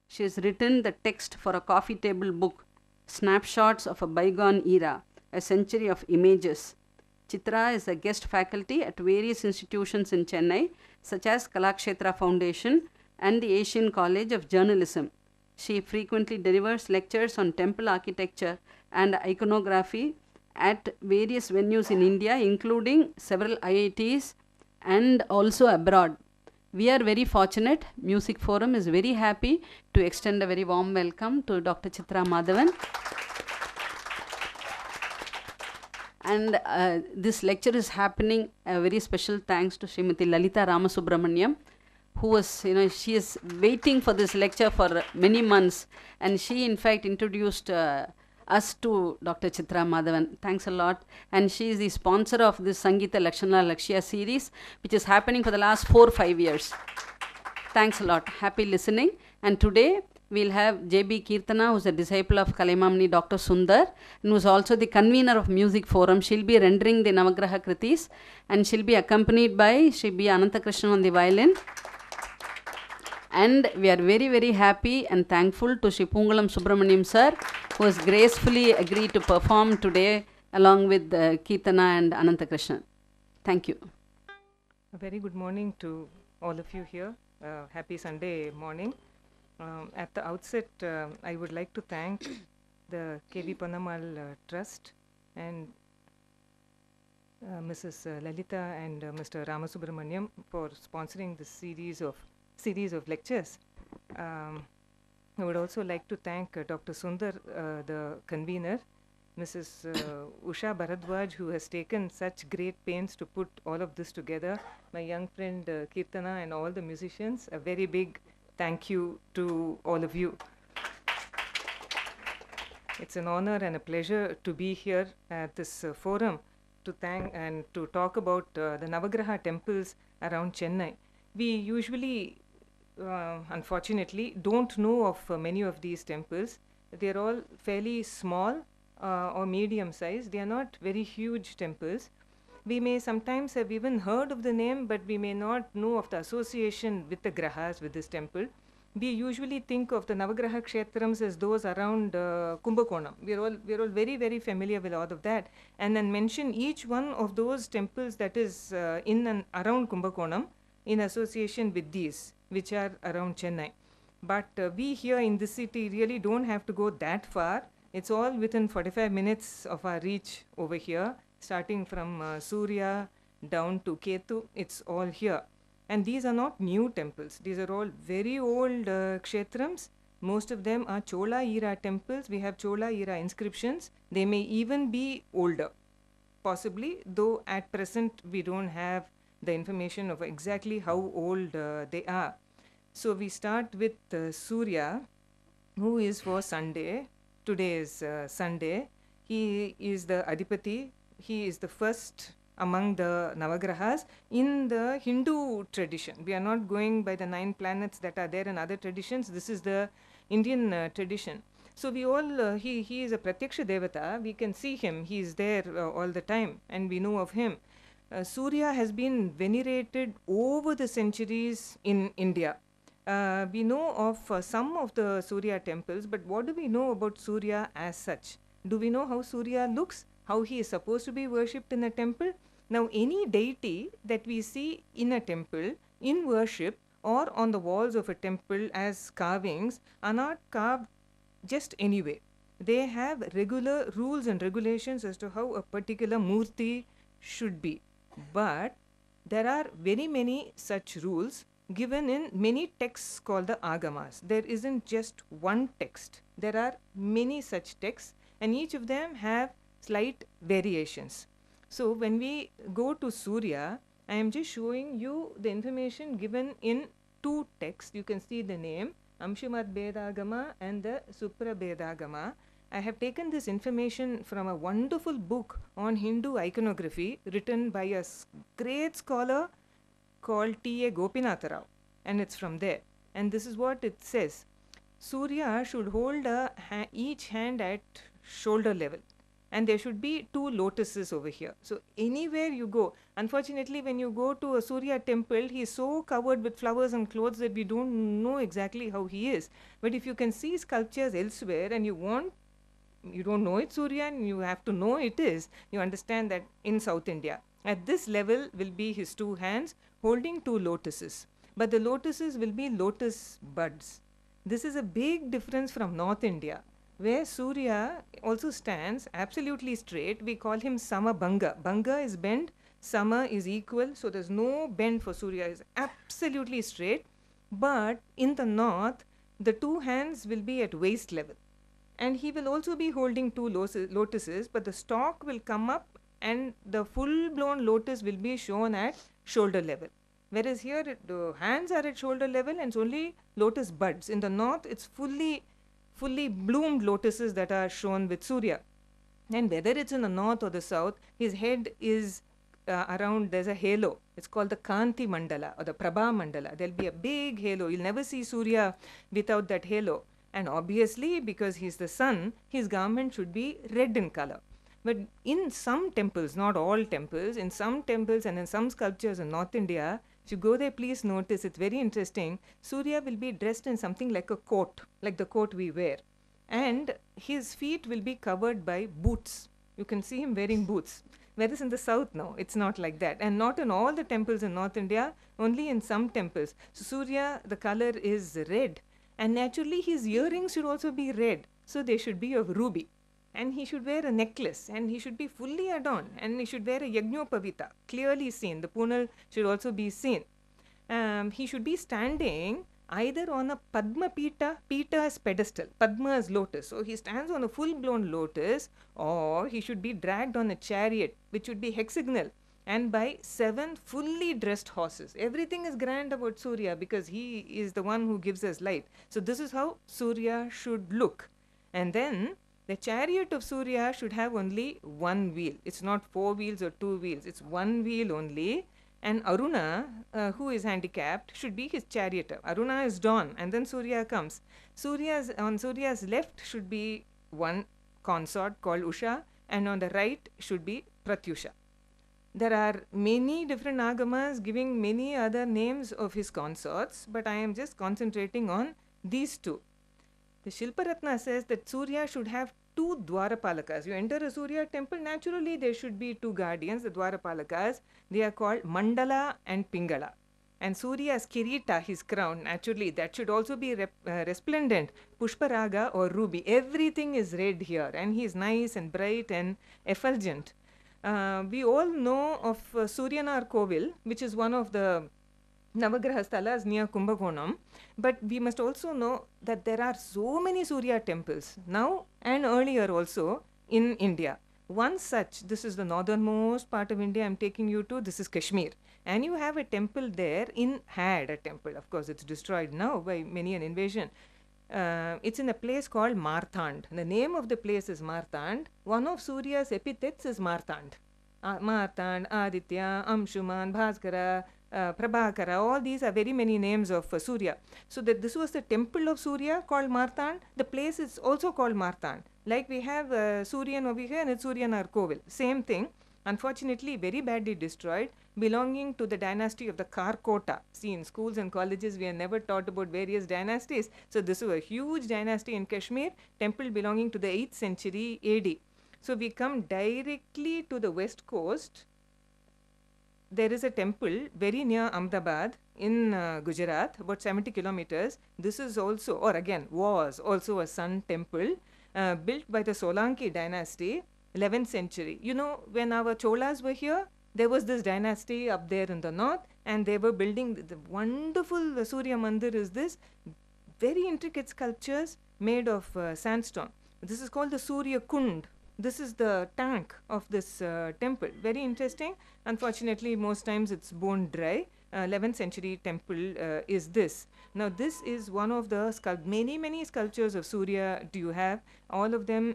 She has written the text for a coffee table book, Snapshots of a Bygone Era, a Century of Images. Chithra is a guest faculty at various institutions in Chennai, such as Kalakshetra Foundation and the Asian College of Journalism. She frequently delivers lectures on temple architecture and iconography at various venues in India, including several IITs and also abroad. We are very fortunate. Music Forum is very happy to extend a very warm welcome to Dr. Chithra Madhavan. And this lecture is happening, a very special thanks to Srimati Lalita Ramasubramaniam, who was, she is waiting for this lecture for many months. And she, in fact, introduced us to Dr. Chithra Madhavan. Thanks a lot. And she is the sponsor of this Sangeeta Lakshana Lakshya series, which is happening for the last 4 or 5 years. Thanks a lot. Happy listening. And today, we'll have J.B. Keerthana, who's a disciple of Kalaimamani Dr. Sundar, and who's also the convener of Music Forum. She'll be rendering the Navagraha Kritis, and she'll be accompanied by Shri B. Aanathakrishnan on the violin. And we are very, very happy and thankful to Shri Poongulam Subramnaiam sir, who has gracefully agreed to perform today along with Keerthana and Aanathakrishnan. Thank you. A very good morning to all of you here. Happy Sunday morning. At the outset, I would like to thank the K.V. Pannamal Trust and Mrs. Lalita and Mr. Ramasubramaniam for sponsoring this series of lectures. I would also like to thank Dr. Sundar, the convener, Mrs. Usha Bharadwaj, who has taken such great pains to put all of this together, my young friend Keerthana, and all the musicians. A very big thank you to all of you. It's an honor and a pleasure to be here at this forum to thank and to talk about the Navagraha temples around Chennai. We usually, unfortunately, don't know of many of these temples. They're all fairly small or medium size. They are not very huge temples. We may sometimes have even heard of the name, but we may not know of the association with the grahas, with this temple. We usually think of the Navagraha Kshetrams as those around Kumbakonam. We're all very, very familiar with all of that. And then mention each one of those temples that is in and around Kumbakonam in association with these, which are around Chennai. But we here in the city really don't have to go that far. It's all within 45 minutes of our reach over here. Starting from Surya down to Ketu, it's all here. And these are not new temples. These are all very old kshetrams. Most of them are Chola era temples. We have Chola era inscriptions. They may even be older, possibly, though at present we don't have the information of exactly how old they are. So we start with Surya, who is for Sunday. Today is Sunday. He is the Adipati. He is the first among the Navagrahas in the Hindu tradition. We are not going by the 9 planets that are there in other traditions. This is the Indian tradition. So we all, he is a Pratyaksha Devata. We can see him. He is there all the time, and we know of him. Surya has been venerated over the centuries in India. We know of some of the Surya temples, but what do we know about Surya as such? Do we know how Surya looks? How he is supposed to be worshipped in a temple? Now, any deity that we see in a temple, in worship, or on the walls of a temple as carvings are not carved just anyway. They have regular rules and regulations as to how a particular murti should be. But there are very many such rules given in many texts called the agamas. There isn't just one text. There are many such texts, and each of them have slight variations. So when we go to Surya, I am just showing you the information given in 2 texts. You can see the name, Amshimat Bedagama and the Supra Bedagama. I have taken this information from a wonderful book on Hindu iconography written by a great scholar called T.A. Gopinatha Rao, and it's from there. And this is what it says. Surya should hold each hand at shoulder level. and there should be 2 lotuses over here. So anywhere you go, unfortunately when you go to a Surya temple, he is so covered with flowers and clothes that we don't know exactly how he is. But if you can see sculptures elsewhere and you don't know it's Surya and you have to know it is, you understand that in South India. At this level will be his 2 hands holding 2 lotuses. But the lotuses will be lotus buds. This is a big difference from North India, where Surya also stands absolutely straight. We call him Samabhanga. Bhanga is bend, Sama is equal, so there's no bend for Surya, is absolutely straight. But in the north, the 2 hands will be at waist level. And he will also be holding 2 lotuses, but the stalk will come up and the full blown lotus will be shown at shoulder level. Whereas here the hands are at shoulder level and it's only lotus buds. In the north, it's fully bloomed lotuses that are shown with Surya. And whether it's in the north or the south, his head is around, there's a halo. It's called the Kanti Mandala or the Prabha Mandala. There'll be a big halo. You'll never see Surya without that halo. And obviously, because he's the sun, his garment should be red in color. But in some temples, not all temples, in some temples and in some sculptures in North India, if you go there, please notice, it's very interesting. Surya will be dressed in something like a coat, like the coat we wear. And his feet will be covered by boots. You can see him wearing boots. Whereas in the south, no, it's not like that. And not in all the temples in North India, only in some temples. So Surya, the color is red. And naturally, his earrings should also be red. So they should be of ruby. And he should wear a necklace. And he should be fully adorned. And he should wear a Yagnopavita, clearly seen. The punal should also be seen. He should be standing either on a Padma Pita, Pita as pedestal, Padma as lotus. So he stands on a full-blown lotus, or he should be dragged on a chariot, which should be hexagonal, and by 7 fully dressed horses. Everything is grand about Surya because he is the one who gives us light. So this is how Surya should look. And then the chariot of Surya should have only 1 wheel. It's not 4 wheels or 2 wheels. It's 1 wheel only. And Aruna, who is handicapped, should be his charioteer. Aruna is dawn, and then Surya comes. On Surya's left should be one consort called Usha, and on the right should be Pratyusha. There are many different agamas giving many other names of his consorts, but I am just concentrating on these 2. The Shilparatna says that Surya should have 2 Dwarapalakas. You enter a Surya temple, naturally there should be 2 guardians, the Dwarapalakas. They are called Mandala and Pingala. And Surya's Kirita, his crown, naturally that should also be resplendent, Pushparaga or ruby. Everything is red here, and he is nice and bright and effulgent. We all know of Suryanar Kovil, which is one of the Navagraha Stalas near Kumbakonam, but we must also know that there are so many Surya temples now and earlier also in India. One such, this is the northernmost part of India I'm taking you to, this is Kashmir. And you have a temple there had a temple, of course it's destroyed now by many an invasion. It's in a place called Marthand. The name of the place is Marthand. One of Surya's epithets is Marthand. Marthand, Aditya, Amshuman, Bhaskara, Prabhakara, all these are very many names of Surya. So that this was the temple of Surya called Marthand. The place is also called Marthand. Like we have Suryan over here and it's Suryanar Kovil. Same thing. Unfortunately, very badly destroyed, belonging to the dynasty of the Karkota. See, in schools and colleges, we are never taught about various dynasties. So this was a huge dynasty in Kashmir, temple belonging to the 8th century AD. So we come directly to the west coast. There is a temple very near Ahmedabad in Gujarat, about 70 kilometers. This is also, or again, was also a sun temple built by the Solanki dynasty, 11th century. You know, when our Cholas were here, there was this dynasty up there in the north, and they were building the wonderful Surya Mandir is this, very intricate sculptures made of sandstone. This is called the Surya Kund. This is the tank of this temple. Very interesting. Unfortunately, most times it's bone dry. 11th century temple is this. Now, this is one of the many sculptures of Surya do you have. All of them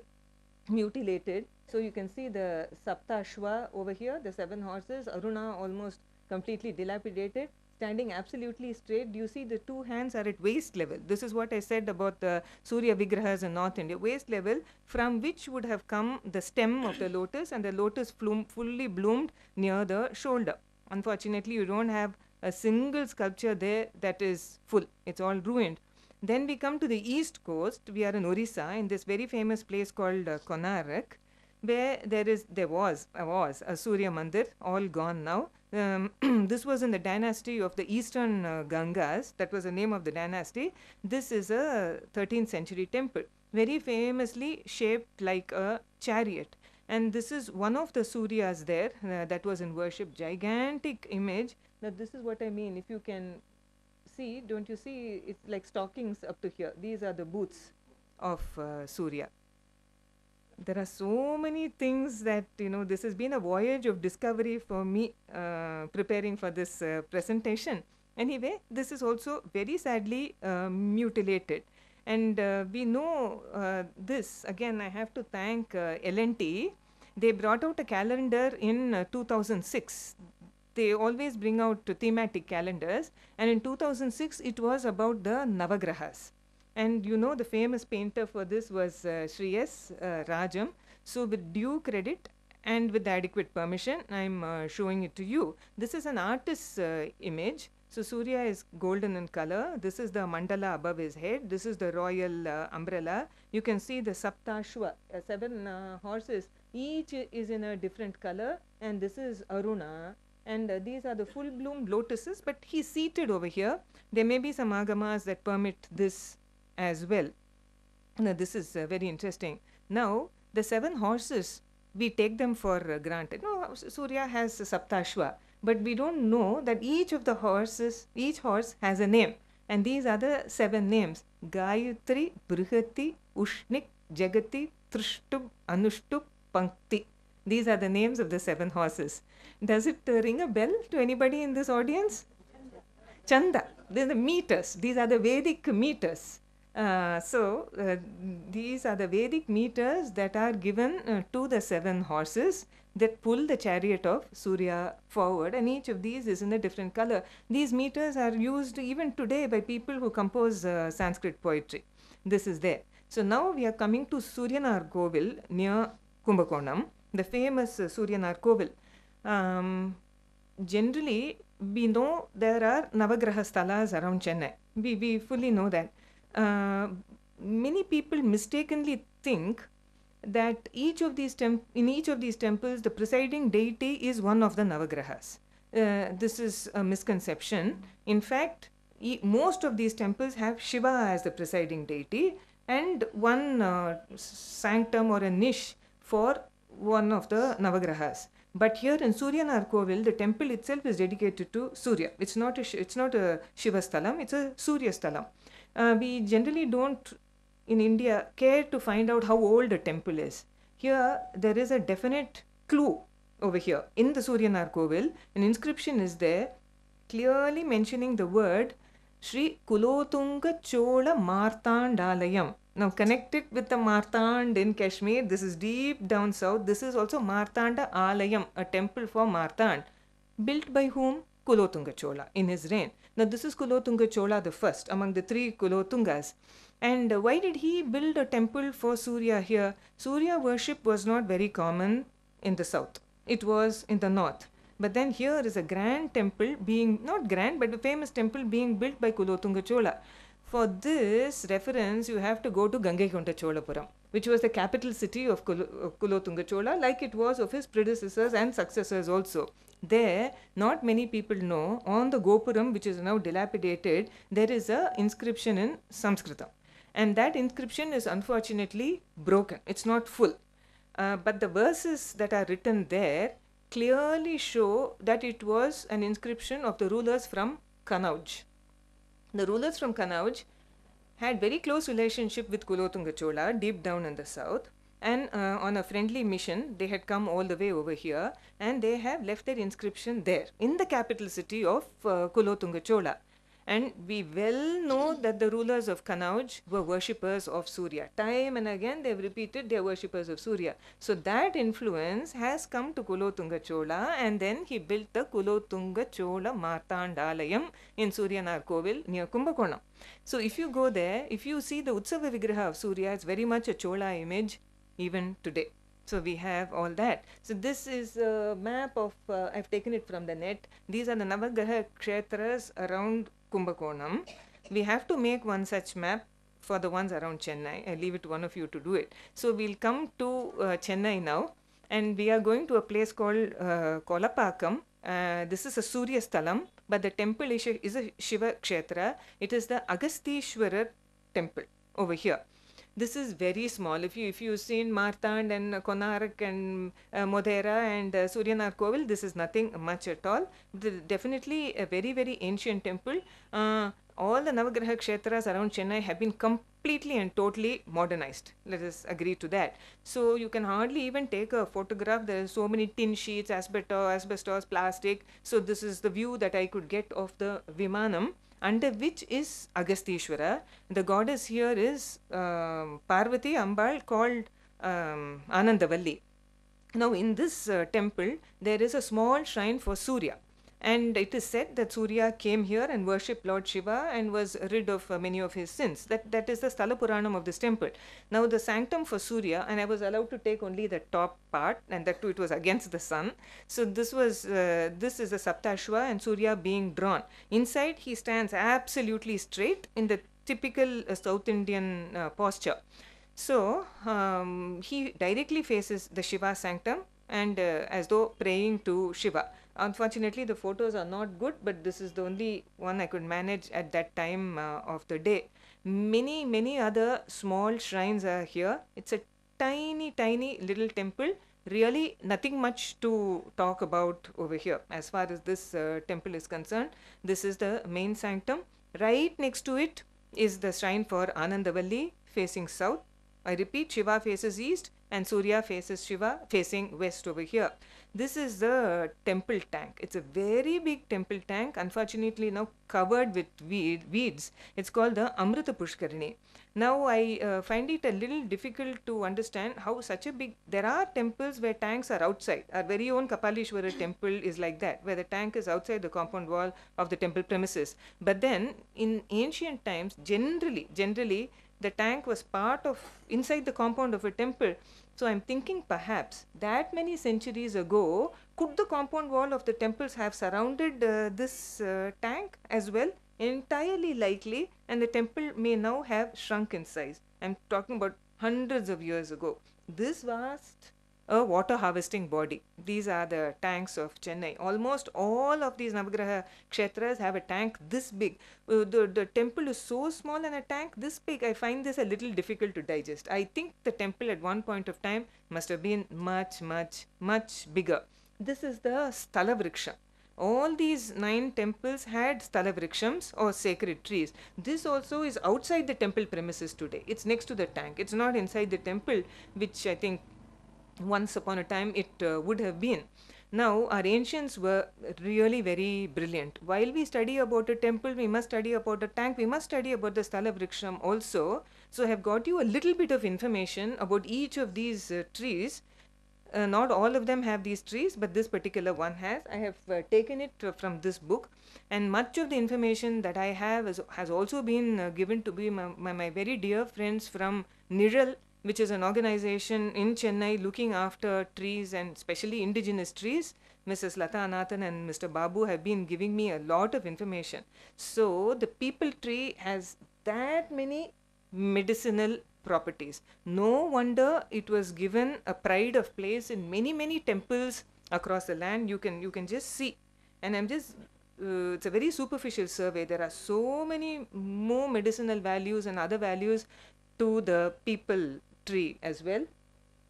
mutilated. So you can see the Saptashva over here, the 7 horses. Aruna almost completely dilapidated. standing absolutely straight. You see the two hands are at waist level. This is what I said about the Surya Vigrahas in North India. Waist level, from which would have come the stem of the lotus, and the lotus fully bloomed near the shoulder. Unfortunately, you don't have a single sculpture there that is full. It's all ruined. Then we come to the east coast. We are in Orissa, in this very famous place called Konarak, where there was a Surya Mandir, all gone now. This was in the dynasty of the Eastern Gangas. That was the name of the dynasty. This is a 13th century temple, very famously shaped like a chariot. And this is one of the Suryas there that was in worship. Gigantic image. Now this is what I mean. If you can see, don't you see, it's like stockings up to here. These are the boots of Surya. There are so many things that, this has been a voyage of discovery for me preparing for this presentation. Anyway, this is also very sadly mutilated. And we know this, again, I have to thank L&T. They brought out a calendar in 2006. They always bring out thematic calendars. And in 2006, it was about the Navagrahas. And the famous painter for this was Sri S. Rajam. So with due credit and with adequate permission, I'm showing it to you. This is an artist's image. So Surya is golden in color. This is the mandala above his head. This is the royal umbrella. You can see the Saptashva, 7 horses. Each is in a different color. And this is Aruna. And these are the full bloom lotuses. But he's seated over here. There may be some agamas that permit this as well. Now this is very interesting. Now the 7 horses, we take them for granted. No, Surya has Saptashva, but we don't know that each horse has a name, and these are the 7 names: Gayatri, Brihati, Ushnik, Jagati, Trishtub, Anushtup, Pankti. These are the names of the 7 horses. Does it ring a bell to anybody in this audience? Chanda. These are the meters. These are the Vedic meters. These are the Vedic meters that are given to the 7 horses that pull the chariot of Surya forward, and each of these is in a different color. These meters are used even today by people who compose Sanskrit poetry. This is there. So now we are coming to Suryanar Kovil near Kumbakonam, the famous Suryanar Kovil. Generally, we know there are Navagraha Stalas around Chennai. We fully know that. Many people mistakenly think that in each of these temples, the presiding deity is one of the Navagrahas. This is a misconception. In fact, most of these temples have Shiva as the presiding deity and one sanctum or a niche for one of the Navagrahas. But here in Suryanar Kovil, the temple itself is dedicated to Surya. It's not a Shiva Stalam, it's a Surya Stalam. We generally don't, in India, care to find out how old a temple is. Here, there is a definite clue over here. In the Suryanar Kovil, an inscription is there clearly mentioning the word Sri Kulotunga Chola Martandalayam. Now, connected with the Martand in Kashmir, this is deep down south. This is also Martanda Alayam, a temple for Martand. Built by whom? Kulotunga Chola in his reign. Now this is Kulotunga Chola the first among the 3 Kulotungas. And why did he build a temple for Surya here? Surya worship was not very common in the south. It was in the north. But then here is a grand temple being, not grand, but a famous temple being built by Kulotunga Chola. For this reference, you have to go to Gangaikonda Cholapuram, which was the capital city of Kulotunga Chola, like it was of his predecessors and successors also. There, not many people know, on the Gopuram, which is now dilapidated, there is an inscription in Sanskritam. And that inscription is unfortunately broken. It's not full. But the verses that are written there clearly show that it was an inscription of the rulers from Kanauj. The rulers from Kanauj had very close relationship with Kulotunga Chola deep down in the south. And on a friendly mission, they had come all the way over here and they have left their inscription there in the capital city of Kulotunga Chola. And we well know that the rulers of Kanauj were worshippers of Surya. Time and again they have repeated they are worshippers of Surya. So that influence has come to Kulothunga Chola, and then he built the Kulothunga Chola Martandalayam in Suryanar Kovil near Kumbakonam. So if you go there, if you see the Utsava Vigraha of Surya, it's very much a Chola image even today. So we have all that. So this is a map of, I've taken it from the net. These are the Navagraha Kshetras around Kumbakonam. We have to make one such map for the ones around Chennai. I leave it to one of you to do it. So we'll come to Chennai now, and we are going to a place called Kolapakam. This is a Surya Sthalam, but the temple is a Shiva Kshetra. It is the Agastishwarar temple over here. This is very small. If you've seen Martand and Konarak and Modhera and Suryanar Kovil, this is nothing much at all. Definitely a very, very ancient temple. All the Navagraha Kshetras around Chennai have been completely and totally modernized. Let us agree to that. So you can hardly even take a photograph. There are so many tin sheets, asbestos, plastic. So this is the view that I could get of the Vimanam, under which is Agastishwara. The goddess here is Parvati Ambal, called Anandavalli. Now in this temple, there is a small shrine for Surya. And it is said that Surya came here and worshipped Lord Shiva and was rid of many of his sins. That is the Sthala Puranam of this temple. Now the sanctum for Surya, and I was allowed to take only the top part, and that too it was against the sun. So this is the Saptashva and Surya being drawn. Inside he stands absolutely straight in the typical South Indian posture. So he directly faces the Shiva sanctum and as though praying to Shiva. Unfortunately, the photos are not good, but this is the only one I could manage at that time of the day. Many other small shrines are here. It's a tiny little temple. Really nothing much to talk about over here as far as this temple is concerned. This is the main sanctum. Right next to it is the shrine for Anandavalli facing south. I repeat, Shiva faces east and Surya faces Shiva facing west over here. This is the temple tank. It's a very big temple tank, unfortunately now covered with weeds. It's called the Amrita Pushkarini. Now I find it a little difficult to understand how such a big... There are temples where tanks are outside. Our very own Kapalishwara temple is like that, where the tank is outside the compound wall of the temple premises. But then in ancient times, generally, the tank was part of inside the compound of a temple. So I'm thinking perhaps that many centuries ago, could the compound wall of the temples have surrounded this tank as well? Entirely likely, and the temple may now have shrunk in size. I'm talking about hundreds of years ago. This vast a water harvesting body. These are the tanks of Chennai. Almost all of these Navagraha Kshetras have a tank this big. The temple is so small and a tank this big. I find this a little difficult to digest. I think the temple at one point of time must have been much bigger. This is the Sthala Vriksha. All these 9 temples had Sthala Vrikshams or sacred trees. This also is outside the temple premises today. It's next to the tank. It's not inside the temple, which I think once upon a time it would have been. Now our ancients were really very brilliant. While we study about a temple, we must study about a tank, we must study about the Sthala Vriksham also. So I have got you a little bit of information about each of these trees. Not all of them have these trees, but this particular one has. I have taken it from this book, and much of the information that I have has also been given to be my very dear friends from Niral, which is an organization in Chennai looking after trees and especially indigenous trees. Mrs. Lata Anathan and Mr. Babu have been giving me a lot of information. So the peepal tree has that many medicinal properties. No wonder it was given a pride of place in many temples across the land. You can just see, and I'm just it's a very superficial survey. There are so many more medicinal values and other values to the peepal tree as well.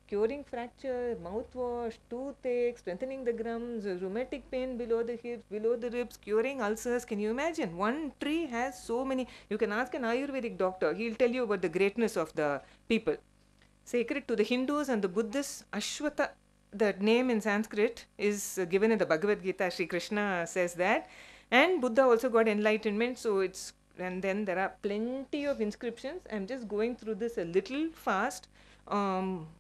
Curing fracture, mouthwash, toothache, strengthening the gums, rheumatic pain below the hips, below the ribs, curing ulcers. Can you imagine? One tree has so many. You can ask an Ayurvedic doctor. He'll tell you about the greatness of the people. Sacred to the Hindus and the Buddhists, Ashwata, the name in Sanskrit, is given in the Bhagavad Gita. Sri Krishna says that. And Buddha also got enlightenment, so it's, and then there are plenty of inscriptions. I'm just going through this a little fast.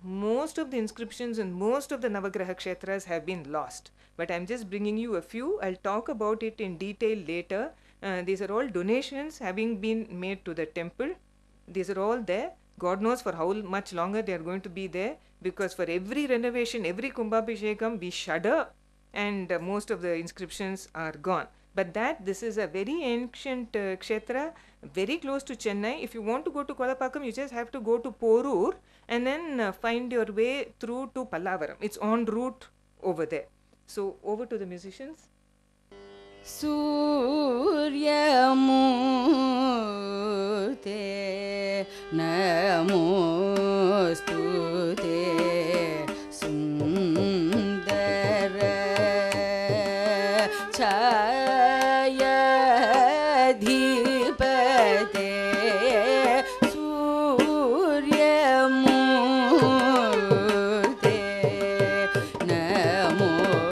Most of the inscriptions and most of the Navagraha Kshetras have been lost, but I'm just bringing you a few. I'll talk about it in detail later. These are all donations having been made to the temple. These are all there. God knows for how much longer they are going to be there, because for every renovation, every Kumbhabhishekam, we shudder, and most of the inscriptions are gone. But this is a very ancient kshetra, very close to Chennai. If you want to go to Kolapakam, you just have to go to Porur and then find your way through to Pallavaram. It's en route over there. So over to the musicians. Suryamurte Namostute Sundara Chayadhipate Suryamurte Namostute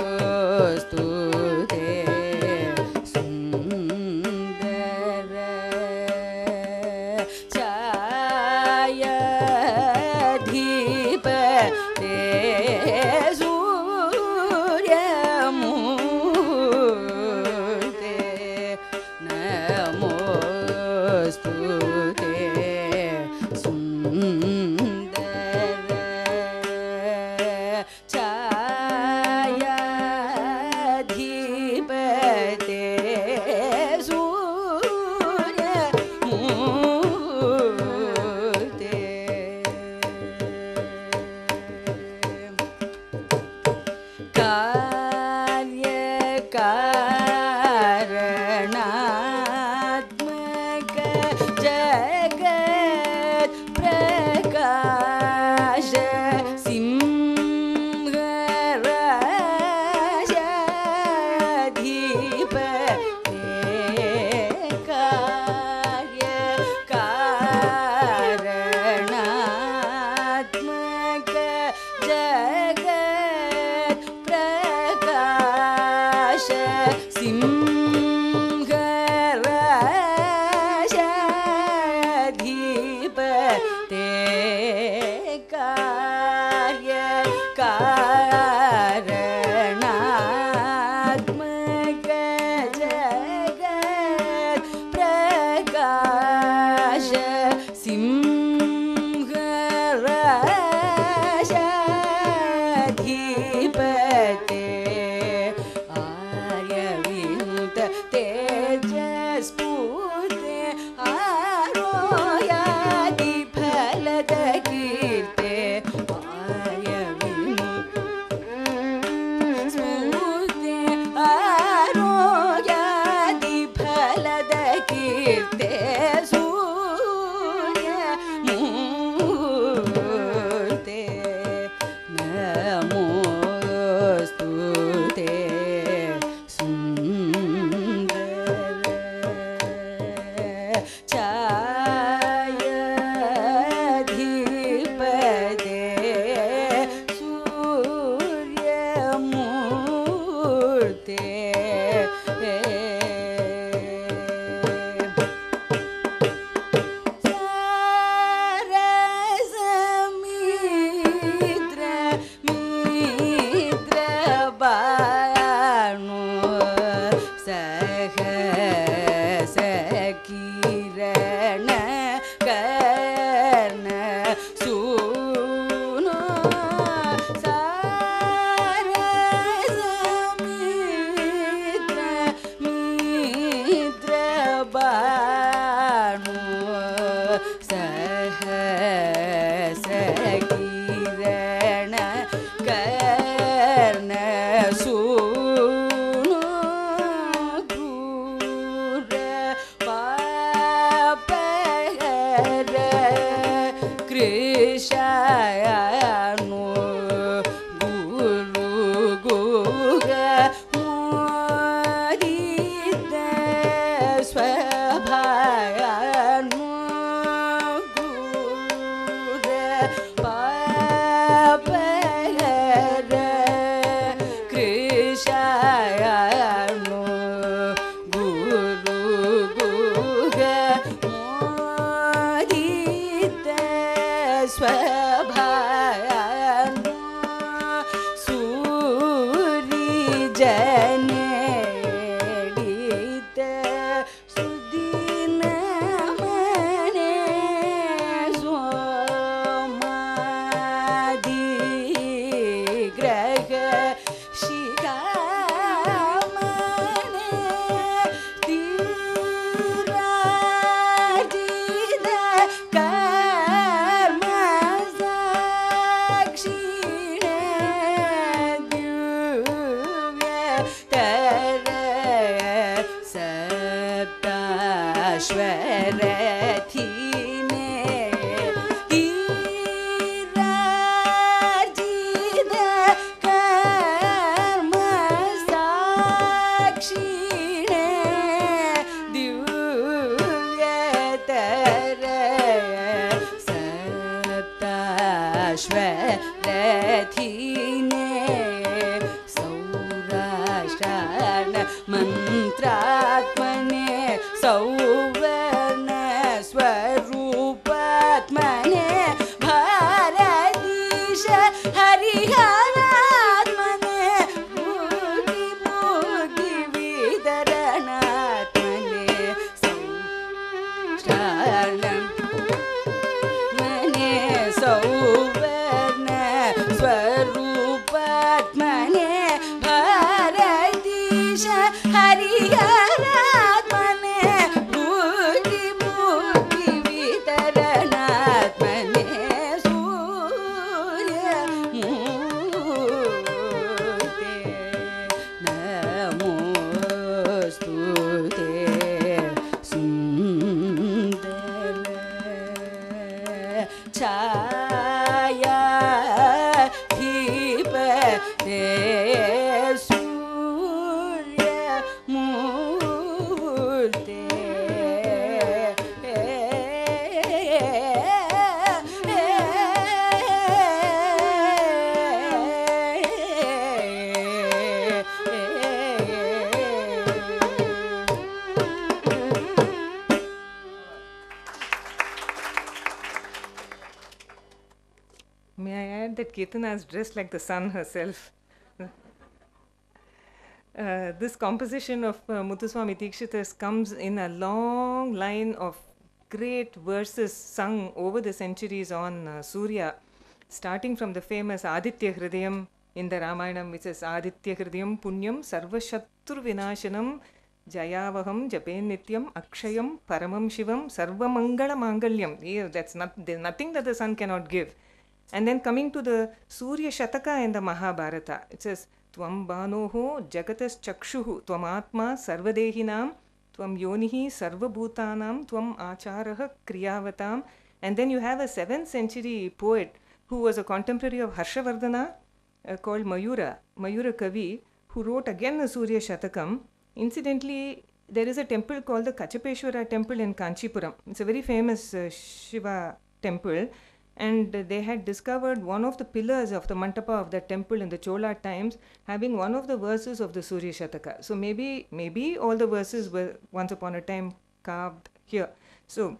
May I add that Keerthana is dressed like the sun herself. This composition of Muthuswamy Dikshitar's comes in a long line of great verses sung over the centuries on Surya, starting from the famous Aditya Hridayam in the Ramayana, which is Aditya Hridayam Punyam Sarva Shatru Vinashanam Jayavaham Japen Nityam Akshayam Paramam Shivam Sarva Mangala Mangalyam. There's nothing that the sun cannot give. And then coming to the Surya Shataka in the Mahabharata, it says Tvam Banoho Jagatas Chakshuhu Tvam Atma Sarvadehinam Tvam Yonihi Sarva Bhutanam Tvam Acharaha Kriyavatam. And then you have a 7th century poet who was a contemporary of Harshavardhana called Mayura Kavi, who wrote again the Surya Shatakam. Incidentally, there is a temple called the Kachapeshwara temple in Kanchipuram. It's a very famous Shiva temple. And they had discovered one of the pillars of the mantapa of that temple in the Chola times having one of the verses of the Surya Shataka. So maybe all the verses were once upon a time carved here. So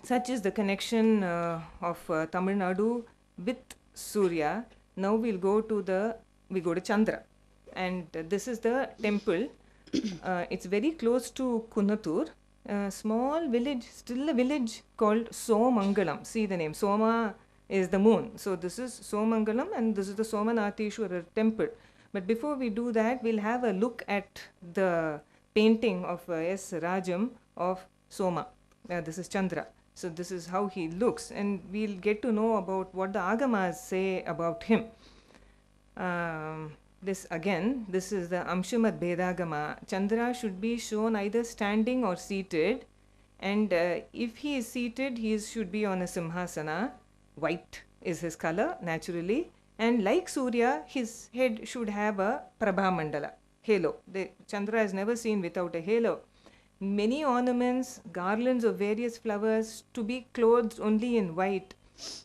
such is the connection of Tamil Nadu with Surya. Now we'll go to Chandra. And this is the temple. It's very close to Kunatur. A small village, still a village called Somangalam. See the name. Soma is the moon. So this is Somangalam and this is the Somanatheshwara temple. But before we do that, we'll have a look at the painting of S. Rajam of Soma. This is Chandra. So this is how he looks, and we'll get to know about what the Agamas say about him. This is the Amshamad Bedagama. Chandra should be shown either standing or seated, and if he is seated, he should be on a Simhasana. White is his color, naturally, and like Surya, his head should have a Prabha Mandala, halo. Chandra is never seen without a halo. Many ornaments, garlands of various flowers, to be clothed only in white.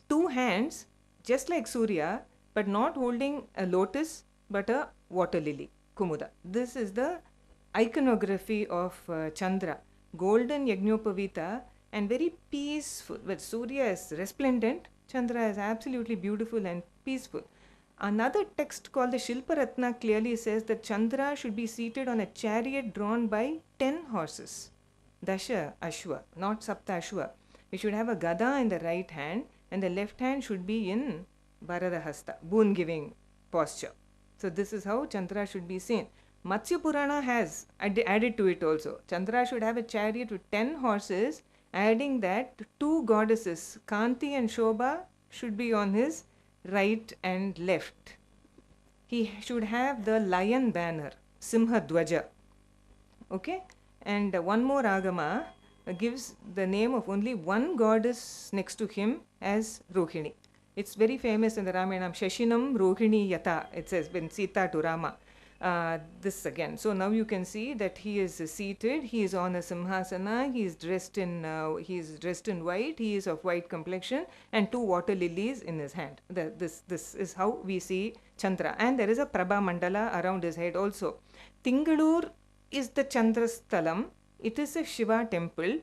2 hands, just like Surya, but not holding a lotus, but a water lily, Kumuda. This is the iconography of Chandra. Golden Yagnopavita and very peaceful. But Surya is resplendent, Chandra is absolutely beautiful and peaceful. Another text called the Shilparatna clearly says that Chandra should be seated on a chariot drawn by 10 horses. Dasha Ashwa, not Sapta Ashwa. We should have a Gada in the right hand and the left hand should be in Varadahasta, boon giving posture. So this is how Chandra should be seen. Matsya Purana has added to it also. Chandra should have a chariot with 10 horses, adding that 2 goddesses, Kanti and Shobha, should be on his right and left. He should have the lion banner, Simha Dwaja. Okay? And one more agama, gives the name of only one goddess next to him as Rohini. It's very famous in the Ramayana, Shashinam Rohini Yata, it says, when Sita to Rama. This again. So now you can see that he is seated, he is on a simhasana, he is dressed in white, he is of white complexion, and 2 water lilies in his hand. This is how we see Chandra. And there is a Prabha Mandala around his head also. Tingalur is the Chandrasthalam. It is a Shiva temple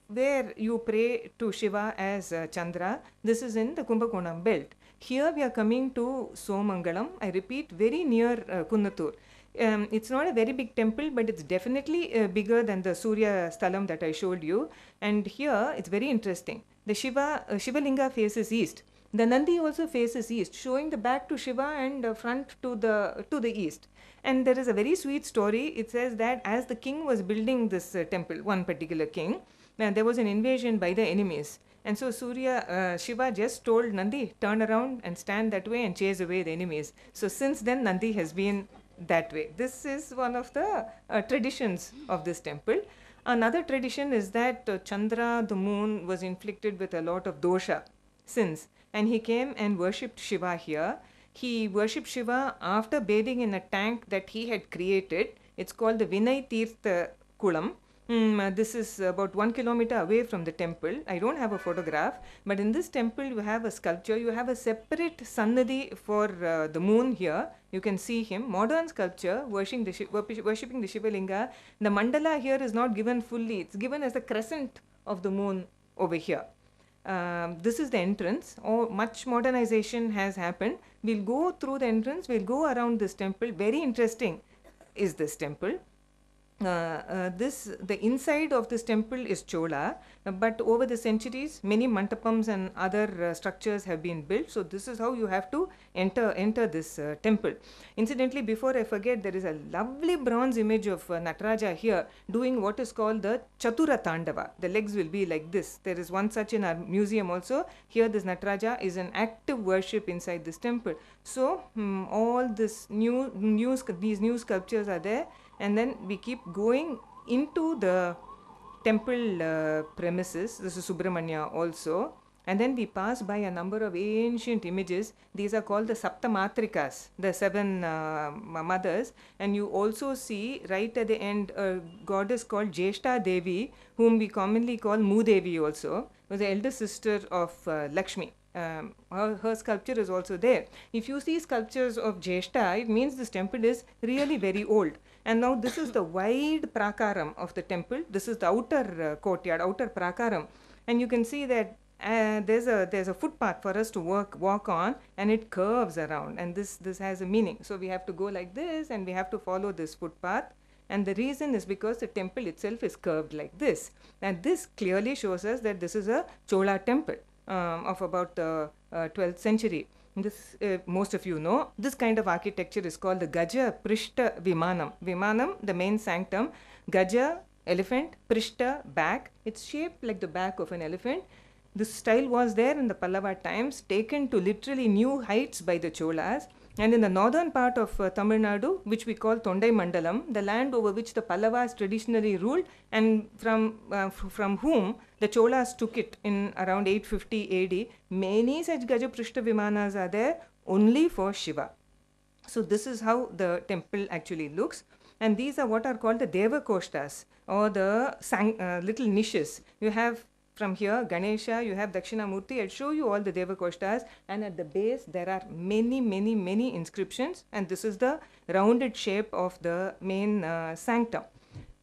where you pray to Shiva as Chandra. This is in the Kumbakonam belt. Here we are coming to Somangalam. I repeat, very near Kunnatur. It's not a very big temple, but it's definitely bigger than the Surya Sthalam that I showed you. And here it's very interesting. The Shivalinga faces east. The Nandi also faces east, showing the back to Shiva and front to the east. And there is a very sweet story. It says that as the king was building this temple, one particular king, there was an invasion by the enemies. And so Shiva just told Nandi, turn around and stand that way and chase away the enemies. So since then, Nandi has been that way. This is one of the traditions of this temple. Another tradition is that Chandra, the moon, was inflicted with a lot of dosha, sins. And he came and worshipped Shiva here. He worshipped Shiva after bathing in a tank that he had created. It's called the Vinay Tirtha Kulam. This is about 1 kilometer away from the temple. I don't have a photograph, but in this temple you have a sculpture. You have a separate Sannadhi for the moon here. You can see him. Modern sculpture worshipping the Shivalinga. The mandala here is not given fully. It's given as a crescent of the moon over here. This is the entrance. Much modernization has happened. We'll go through the entrance. We'll go around this temple. Very interesting is this temple. The inside of this temple is Chola, but over the centuries many mandapams and other structures have been built. So this is how you have to enter this temple. Incidentally, before I forget, there is a lovely bronze image of Nataraja here doing what is called the Chatura Tandava. The legs will be like this. There is one such in our museum also. Here this Nataraja is an active worship inside this temple. So all these new sculptures are there. And then we keep going into the temple premises. This is Subramnaiam also. And then we pass by a number of ancient images. These are called the Saptamatrikas, the 7 mothers. And you also see right at the end a goddess called Jeshta Devi, whom we commonly call Moodevi also, was the elder sister of Lakshmi. Her sculpture is also there. If you see sculptures of Jeshta, it means this temple is really very old. And now this is the wide prakaram of the temple. This is the outer courtyard, outer prakaram. And you can see that there's a footpath for us to walk on, and it curves around. And this has a meaning. So we have to go like this, and we have to follow this footpath. And the reason is because the temple itself is curved like this. And this clearly shows us that this is a Chola temple of about the 12th century. This most of you know. This kind of architecture is called the Gaja Prishta Vimanam. Vimanam, the main sanctum. Gaja, elephant. Prishta, back. It's shaped like the back of an elephant. This style was there in the Pallava times, taken to literally new heights by the Cholas. And in the northern part of Tamil Nadu, which we call Tondai Mandalam, the land over which the Pallavas traditionally ruled, and from whom the Cholas took it in around 850 AD, many such Gajaprishta Vimanas are there only for Shiva. So this is how the temple actually looks. And these are what are called the Devakoshtas, or the little niches. You have from here Ganesha, you have Dakshinamurti. I'll show you all the Devakoshtas, and at the base there are many inscriptions, and this is the rounded shape of the main sanctum.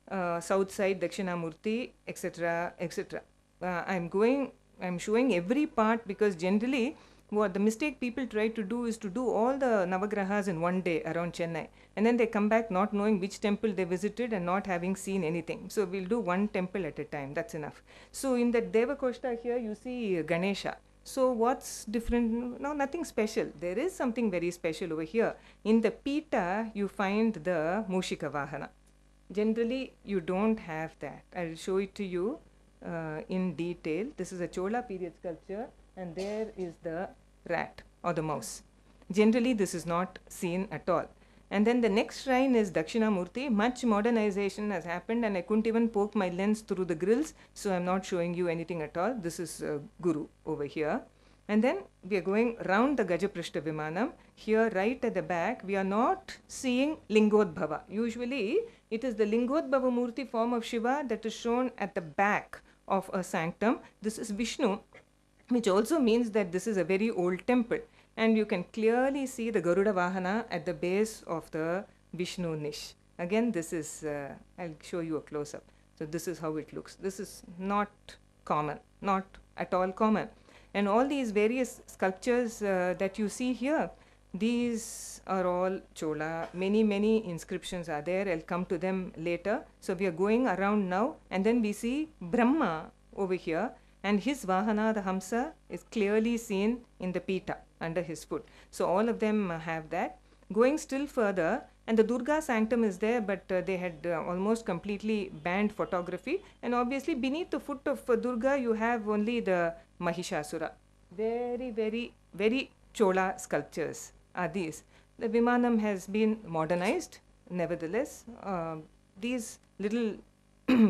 South side Dakshinamurti, etc. etc. I'm showing every part because generally what the mistake people try to do is to do all the Navagrahas in one day around Chennai, and then they come back not knowing which temple they visited and not having seen anything. So we'll do one temple at a time, that's enough. So in the Devakoshta here you see Ganesha. So what's different? No, nothing special. There is something very special over here. In the Pita you find the Mushika Vahana. Generally you don't have that. I'll show it to you in detail. This is a Chola period sculpture, and there is the rat or the mouse. Generally this is not seen at all. And then the next shrine is Dakshinamurti. Much modernization has happened and I couldn't even poke my lens through the grills, so I'm not showing you anything at all. This is Guru over here. And then we are going round the Gajaprishta Vimanam. Here right at the back, we are not seeing Lingodbhava. Usually, it is the Lingodbhava Murti form of Shiva that is shown at the back of a sanctum. This is Vishnu, which also means that this is a very old temple. And you can clearly see the Garuda Vahana at the base of the Vishnu niche. Again, this is, I'll show you a close-up. So this is how it looks. This is not common, not at all common. And all these various sculptures that you see here, these are all Chola. Many, many inscriptions are there. I'll come to them later. So we are going around now, and then we see Brahma over here, and his Vahana, the Hamsa, is clearly seen in the Pita under his foot. So all of them have that. Going still further, and the Durga sanctum is there, but they had almost completely banned photography. And obviously beneath the foot of Durga, you have only the Mahishasura. Very, very, very Chola sculptures are these. The Vimanam has been modernized, nevertheless. These little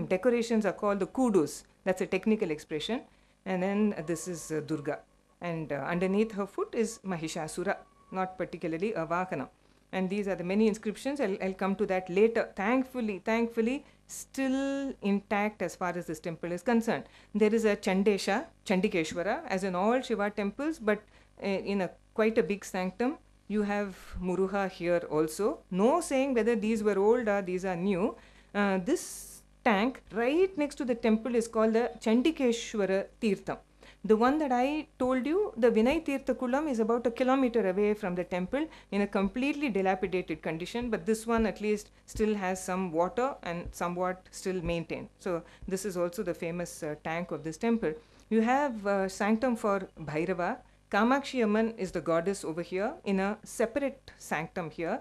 decorations are called the kudus. That's a technical expression. And then this is Durga. And underneath her foot is Mahishasura, not particularly a Vahana. And these are the many inscriptions. I'll come to that later. Thankfully, still intact as far as this temple is concerned. There is a Chandesha, Chandikeshwara, as in all Shiva temples, but in quite a big sanctum. You have Muruha here also. No saying whether these were old or these are new. This tank right next to the temple is called the Chandikeshwara Tirtham. The one that I told you, the Vinay Tirtha Kulam, is about 1 kilometer away from the temple in a completely dilapidated condition, but this one at least still has some water and somewhat still maintained. So this is also the famous tank of this temple. You have sanctum for Bhairava. Kamakshi Amman is the goddess over here in a separate sanctum here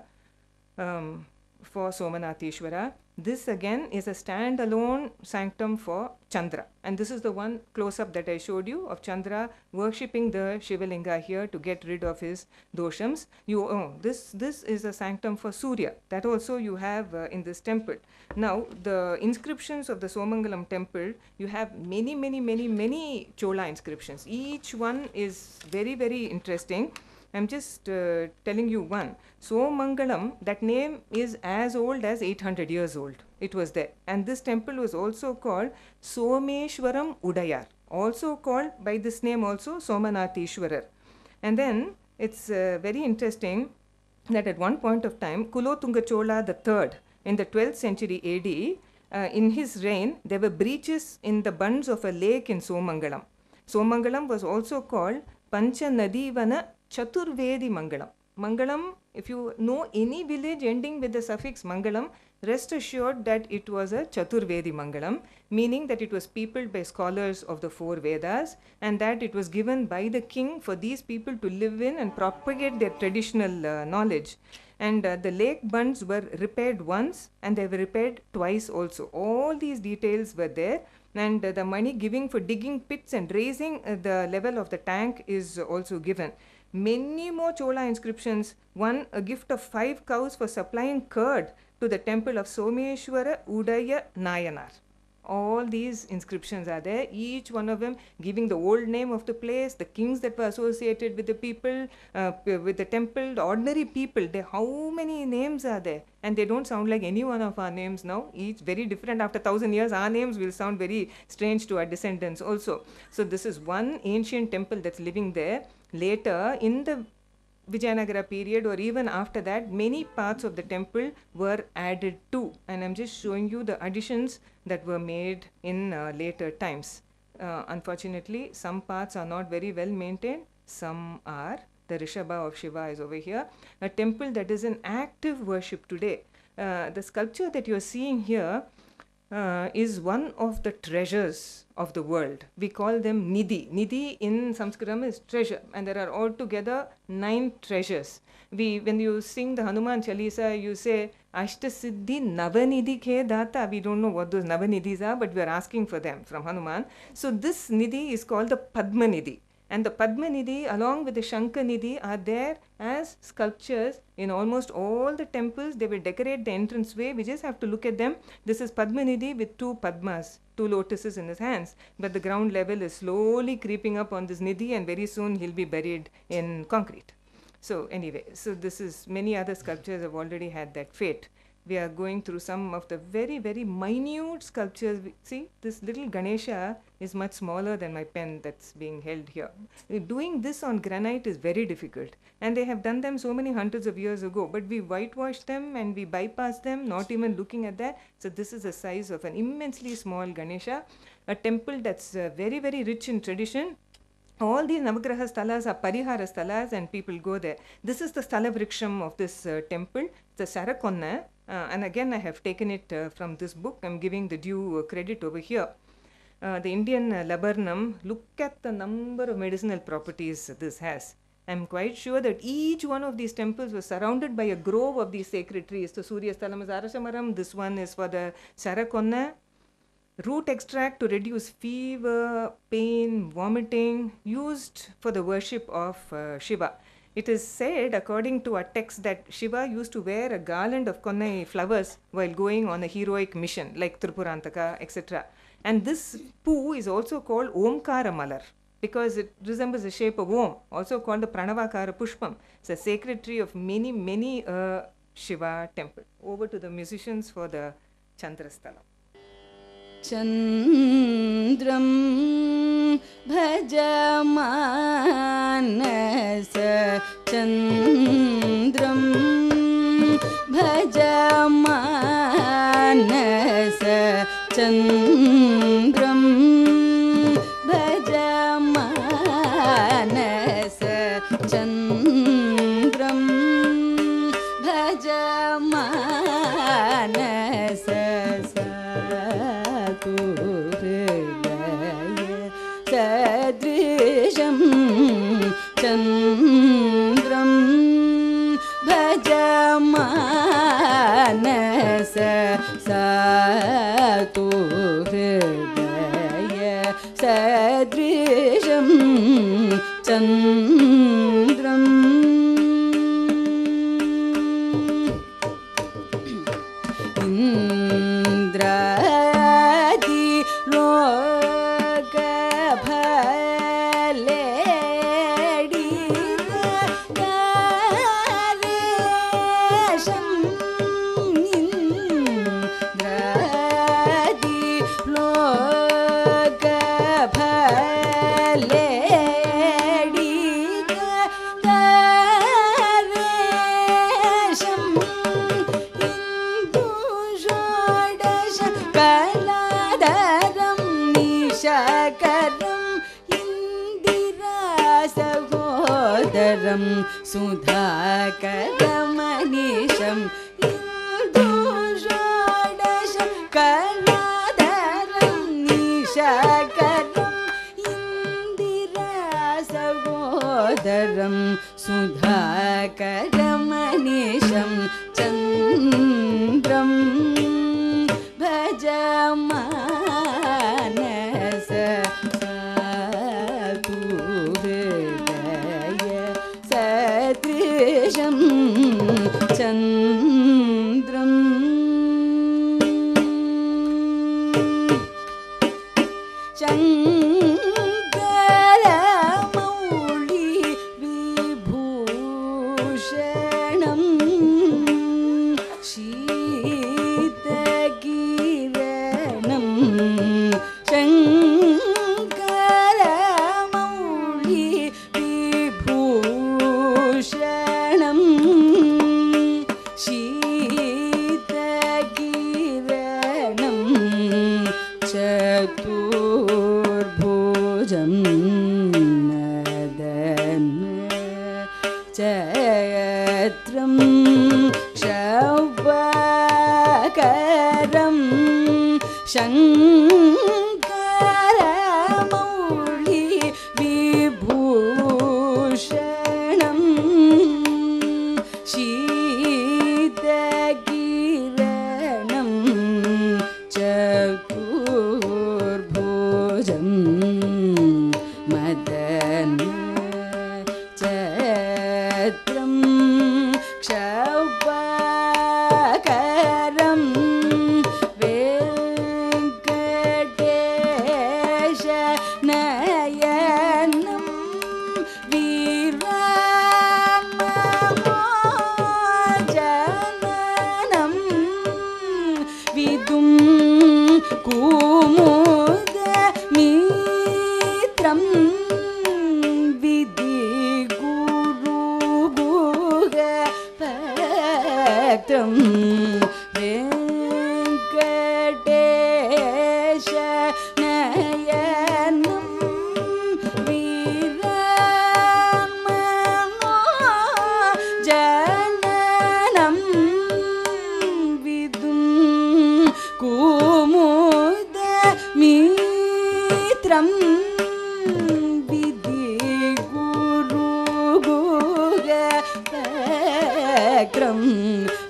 for Somanatheshwara. This again is a standalone sanctum for Chandra, and this is the one close-up that I showed you of Chandra worshipping the Shivalinga here to get rid of his doshams. This is a sanctum for Surya, that also you have in this temple. Now the inscriptions of the Somangalam temple, you have many Chola inscriptions. Each one is very, very interesting. I'm just telling you one. Somangalam, that name is as old as 800 years old. It was there. And this temple was also called Someshwaram Udayar, also called by this name also Somanatheshwarar. And then it's very interesting that at one point of time, Kulotunga Chola III in the 12th century AD, in his reign, there were breaches in the bunds of a lake in Somangalam. Somangalam was also called Pancha Nadivana Chaturvedi Mangalam. Mangalam, if you know any village ending with the suffix Mangalam, rest assured that it was a Chaturvedi Mangalam, meaning that it was peopled by scholars of the 4 Vedas, and that it was given by the king for these people to live in and propagate their traditional knowledge. And the lake bunds were repaired once and they were repaired twice also. All these details were there, and the money giving for digging pits and raising the level of the tank is also given. Many more Chola inscriptions. One, a gift of 5 cows for supplying curd to the temple of Someshwara Udaya Nayanar. All these inscriptions are there, each one of them giving the old name of the place, the kings that were associated with the people, with the temple, the ordinary people. How many names are there? And they don't sound like any one of our names now. Each very different. After 1,000 years, our names will sound very strange to our descendants also. So this is one ancient temple that's living there. Later, in the Vijayanagara period or even after that, many parts of the temple were added to, and I'm just showing you the additions that were made in later times. Unfortunately, some parts are not very well maintained, some are. The Rishabha of Shiva is over here, a temple that is in active worship today. The sculpture that you're seeing here is one of the treasures of the world. We call them Nidhi. Nidhi in Sanskritam is treasure, and there are altogether 9 treasures. When you sing the Hanuman Chalisa, you say Ashta Siddhi Navanidhi Ke Data. We don't know what those Navanidhis are, but we are asking for them from Hanuman. So this Nidhi is called the Padma Nidhi. And the Padmanidhi along with the Shankanidhi are there as sculptures in almost all the temples. They will decorate the entranceway. We just have to look at them. This is Padmanidhi with 2 Padmas, 2 lotuses in his hands. But the ground level is slowly creeping up on this Nidhi, and very soon he'll be buried in concrete. So anyway, so this is, many other sculptures have already had that fate. We are going through some of the very, very minute sculptures. See, this little Ganesha is much smaller than my pen that's being held here. Doing this on granite is very difficult. And they have done them so many hundreds of years ago. But we whitewash them and we bypass them, not even looking at that. So this is the size of an immensely small Ganesha. A temple that's very, very rich in tradition. All these Navagraha Stalas are Parihara Stalas, and people go there. This is the Stala Vriksham of this temple, the Sarakonna. And again, I have taken it from this book. I'm giving the due credit over here. The Indian laburnum, look at the number of medicinal properties this has. I'm quite sure that each one of these temples was surrounded by a grove of these sacred trees. So Surya Stalam is Arashamaram. This one is for the Sarakonna. Root extract to reduce fever, pain, vomiting, used for the worship of Shiva. It is said, according to a text, that Shiva used to wear a garland of Konnai flowers while going on a heroic mission, like Tripurantaka, etc. And this poo is also called Omkara Malar, because it resembles the shape of Om, also called the Pranavakara Pushpam. It's a sacred tree of many, many Shiva temple. Over to the musicians for the Chandrasthala. Chandram bhajamanasa Chandram bhajamanasa Chandram bhajamanasa Chandram bhajamanasa Sadrisham Chandram bhajamanasa Satu Hridaya Sadrisham Chandram Indradi Loka Bhaledi Karesham Indradi Loka Bhaledi Karesham Kaladaram Nishakaram Indira Sahodaram Sudhakaramanisham Indushodasham Kaladaram Nishakaram Indira Sahodaram Sudhakaramanisham Chandram Bhajamanasa Satu Hridaya Sadrisham Chandram Shankara Mauli Vibhushanam Shitakiranam Shankara Mauli Vibhushanam Shitakiranam Chaturbhujam Madana Chayatram Shavakaram Shankara Mauli Vibhushanam Shitakiranam Chaturbhujam Madana நயனம் வீரமனோ ஜனனம் விதும் குமுத மித்ரம் விதி குரு குகக்ரம்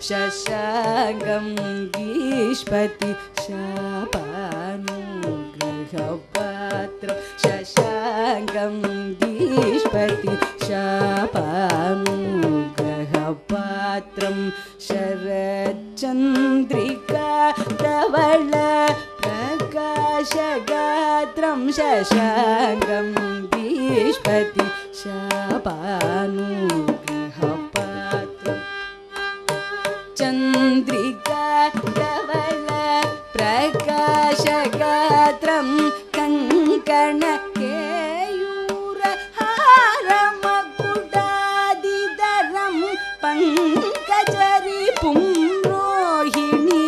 शशागं गीष्पति शापानुग्रहपात्रं शशागं गीष्पति शापानुग्रहपात्रं शरच्चन्द्रिका धवल प्रकाशगात्रं शशागं गीष्पति शापानुग्रहपात्रम् चन्द्रिका धवल प्रकाशगात्रं कङ्कणकेयूरहारमकुटादिधरं पङ्कजरिपुं रोहिणी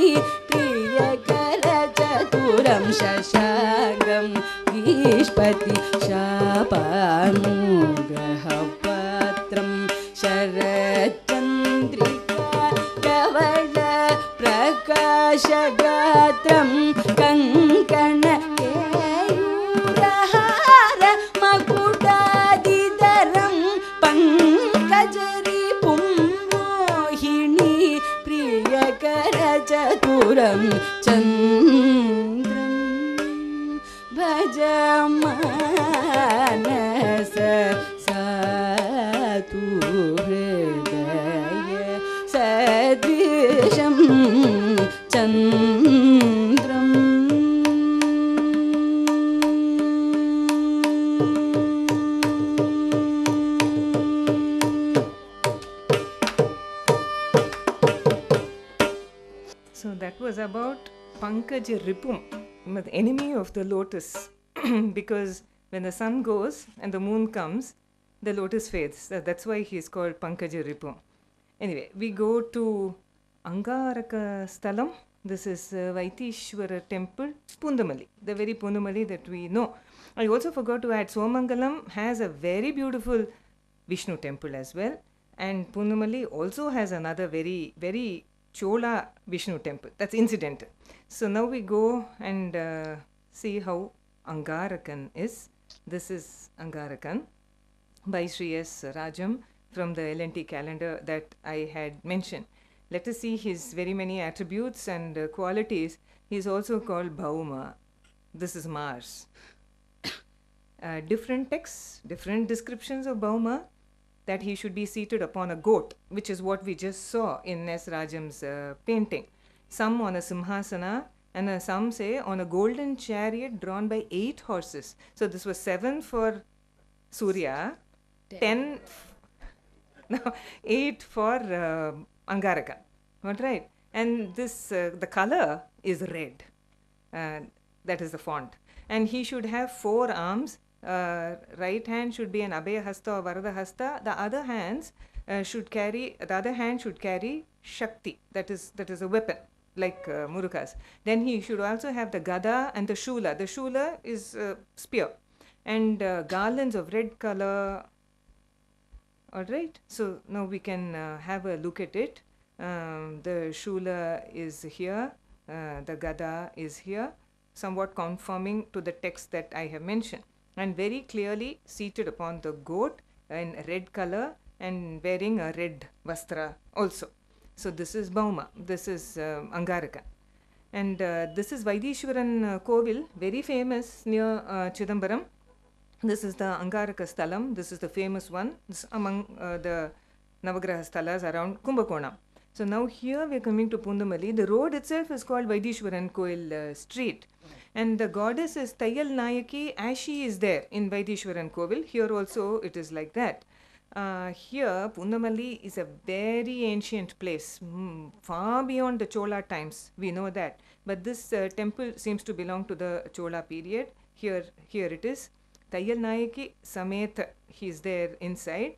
प्रियकरचतुरं शशागं गीष्पति शापानुग्रहपात्रं शरच्चन्द्रिका धवल प्रकाशगात्रं कङ्कणकेयूरहारमकुटादिधरं पङ्कजरिपुं रोहिणी प्रियकरचतुरं चन्द्रं भजमानस सातु हृदय सदृशं चन्द्रम् So that was about Pankaja Ripum, the enemy of the lotus. Because when the sun goes and the moon comes, the lotus fades. That's why he is called Pankaja Ripum. Anyway, we go to Angaraka Sthalam. This is Vaitishwara temple, Pundamali, the very Pundamali that we know. I also forgot to add, Somangalam has a very beautiful Vishnu temple as well. And Pundamali also has another very, very Chola Vishnu temple. That's incidental. So now we go and see how Angarakan is. This is Angarakan by Sri S. Rajam from the L&T calendar that I had mentioned. Let us see his very many attributes and qualities. He is also called Bhauma. This is Mars. Different texts, different descriptions of Bhauma, that he should be seated upon a goat, which is what we just saw in S. Rajam's painting. Some on a simhasana, and some say on a golden chariot drawn by 8 horses. So this was 7 for Surya, 10 no, 8 for Angaraka. All right. And this, the color is red. That is the font. And he should have 4 arms. Right hand should be an Abhaya Hasta or Varada Hasta. The other hand should carry Shakti. That is a weapon, like Murukas. Then he should also have the Gada and the Shula. The Shula is spear. And garlands of red color. Alright, so now we can have a look at it. The Shula is here, the Gada is here, somewhat conforming to the text that I have mentioned. And very clearly seated upon the goat in red color and wearing a red vastra also. So this is Bhauma, this is Angaraka. And this is Vaidishwaran Kovil, very famous near Chidambaram. This is the Angaraka Sthalam. This is the famous one. This among the Navagraha Sthalas around Kumbakonam. So now here we are coming to Pundamali. The road itself is called Vaidishwaran Koil Street. And the goddess is Tayyal Nayaki as she is there in Vaidishwaran Kovil. Here also it is like that. Here Pundamali is a very ancient place, far beyond the Chola times. We know that. But this temple seems to belong to the Chola period. Here it is. Tayyal Nayaki Sametha, he is there inside.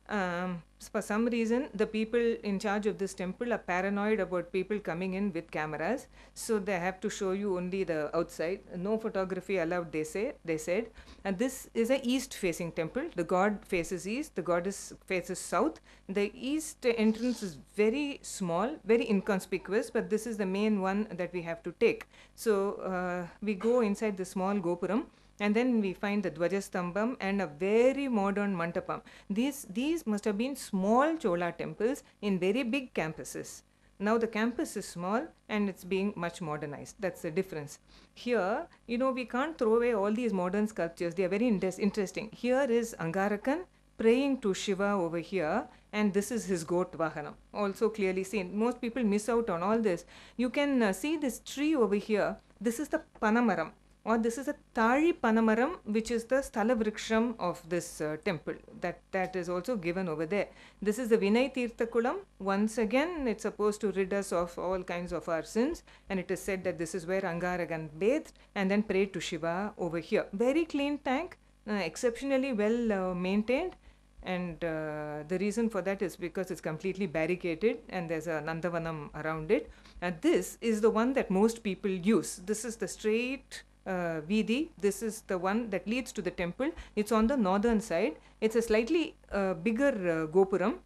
For some reason, the people in charge of this temple are paranoid about people coming in with cameras, so they have to show you only the outside. No photography allowed, they said. And this is a east-facing temple. The god faces east, the goddess faces south. The east entrance is very small, very inconspicuous, but this is the main one that we have to take. So we go inside the small gopuram, and then we find the Dvajastambam and a very modern Mantapam. These must have been small Chola temples in very big campuses. Now the campus is small and it's being much modernized. That's the difference. Here, we can't throw away all these modern sculptures. They are very interesting. Here is Angarakan praying to Shiva over here, and this is his goat Vahanam. Also clearly seen. Most people miss out on all this. You can see this tree over here. This is the Panamaram, or this is a Tari Panamaram, which is the Sthalavriksam of this temple. That is also given over there. This is the Vinay Tirthakulam. Once again, it's supposed to rid us of all kinds of our sins, and it is said that this is where Angarakan bathed and then prayed to Shiva over here. Very clean tank, exceptionally well maintained, and the reason for that is because it's completely barricaded and there's a Nandavanam around it. And this is the one that most people use. This is the straight Vidhi. This is the one that leads to the temple. It's on the northern side. It's a slightly bigger Gopuram.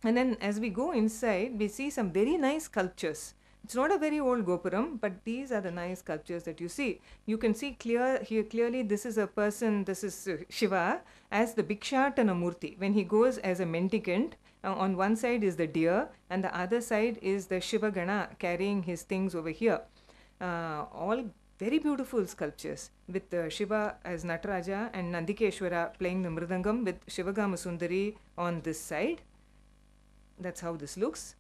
And then as we go inside, we see some very nice sculptures. It's not a very old Gopuram, but these are the nice sculptures that you see. You can see clearly this is a person, this is Shiva as the Bhikshatana Murti. When he goes as a mendicant, on one side is the deer and the other side is the Shiva Gana carrying his things over here. All very beautiful sculptures with Shiva as Nataraja and Nandikeshwara playing the Mridangam with Shivagama Sundari on this side. That's how this looks.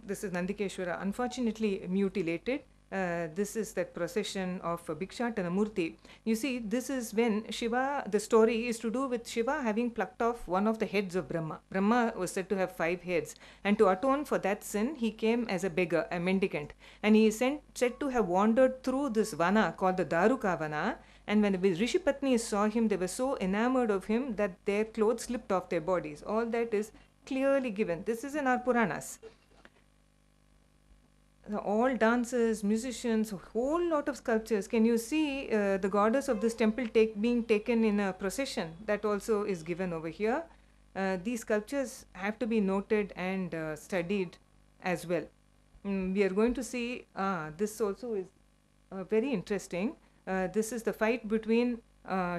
This is Nandikeshwara, unfortunately mutilated. This is that procession of Bhikshatana Murti. You see, this is when Shiva, the story is to do with Shiva having plucked off one of the heads of Brahma. Brahma was said to have 5 heads, and to atone for that sin, he came as a beggar, a mendicant. And he is said to have wandered through this vana called the Daruka Vana. And when the Rishipatnis saw him, they were so enamored of him that their clothes slipped off their bodies. All that is clearly given. This is in our Puranas. All dancers, musicians, a whole lot of sculptures. Can you see the goddess of this temple being taken in a procession? That also is given over here. These sculptures have to be noted and studied as well. We are going to see, this also is very interesting. This is the fight between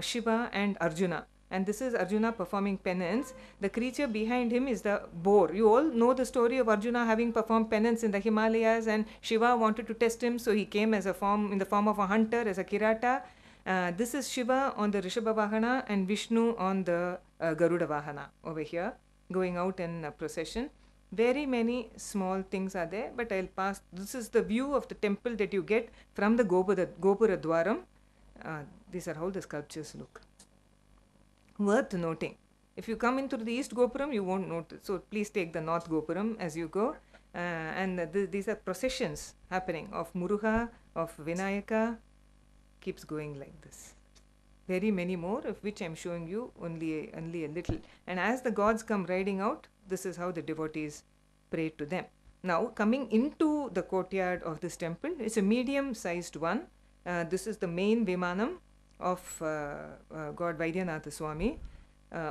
Shiva and Arjuna. And this is Arjuna performing penance. The creature behind him is the boar. You all know the story of Arjuna having performed penance in the Himalayas, and Shiva wanted to test him, so he came as in the form of a hunter, as a Kirata. This is Shiva on the Rishabha Vahana and Vishnu on the Garuda Vahana over here, going out in a procession. Very many small things are there, but I'll pass. This is the view of the temple that you get from the Gopura Dwaram. These are how the sculptures look. Worth noting. If you come into the East Gopuram, you won't notice. So please take the North Gopuram as you go. These are processions happening of Muruga, of Vinayaka. Keeps going like this. Very many more, of which I am showing you only a little. And as the gods come riding out, this is how the devotees pray to them. Now, coming into the courtyard of this temple, it's a medium-sized one. This is the main Vimanam of God Vaidyanatha Swami.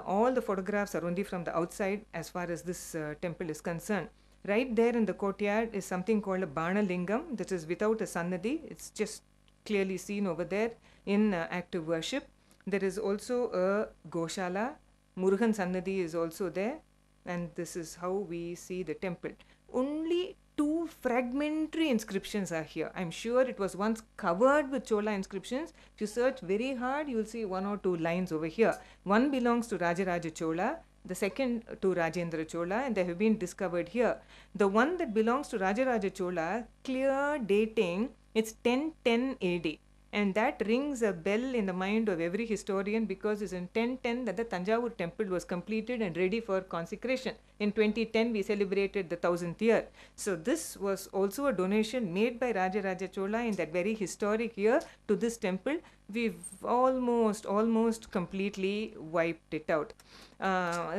All the photographs are only from the outside as far as this temple is concerned. Right there in the courtyard is something called a Bana Lingam, that is without a Sannadhi. It's just clearly seen over there in active worship. There is also a Goshala. Murugan Sannadhi is also there, and this is how we see the temple. Only 2 fragmentary inscriptions are here. I'm sure it was once covered with Chola inscriptions. If you search very hard, you will see 1 or 2 lines over here. One belongs to Rajaraja Chola, the second to Rajendra Chola, and they have been discovered here. The one that belongs to Rajaraja Chola, clear dating, it's 1010 AD. And that rings a bell in the mind of every historian, because it's in 1010 that the Tanjavur temple was completed and ready for consecration. In 2010, we celebrated the 1000th year. So this was also a donation made by Rajaraja Chola in that very historic year to this temple. we've almost completely wiped it out.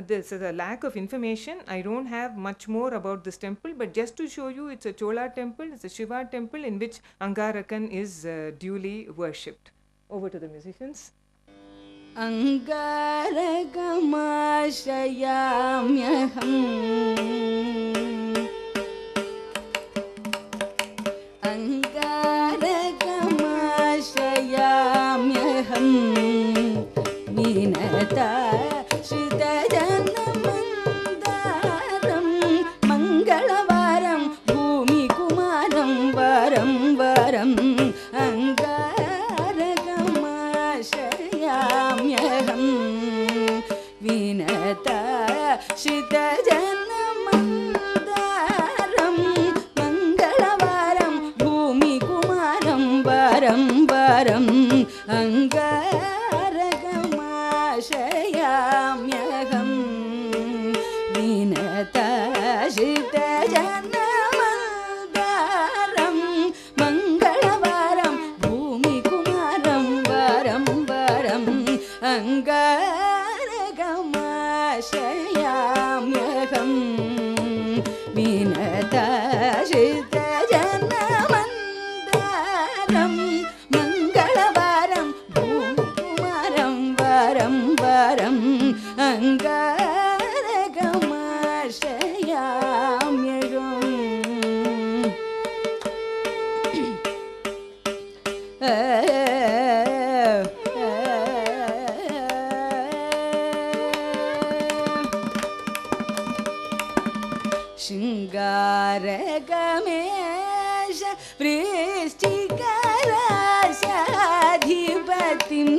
This is a lack of information. I don't have much more about this temple, but just to show you, it's a Chola temple, it's a Shiva temple in which Angarakan is duly worshipped. Over to the musicians. Angarakamashayamyaham Angarakamashayamyaham Vinata Shridajanamandaram Mangalavaram Bhumi Kumaram Varam Varam Angarakamashayamyaham Vinata Shridajanamandaram Mangalavaram Bhumi Kumaram Varam Varam Angarakamashayamyaham Vinata Shridajanamandaram Mangalavaram Bhumi Kumaram Varam Varam Angarakamashayamyaham Vinata Shridajanamandaram Mangalavaram Bhumi Kumaram Varam Varam Angarakamashayamyaham Shingaragamesh Vrishtikarasyaadhipatim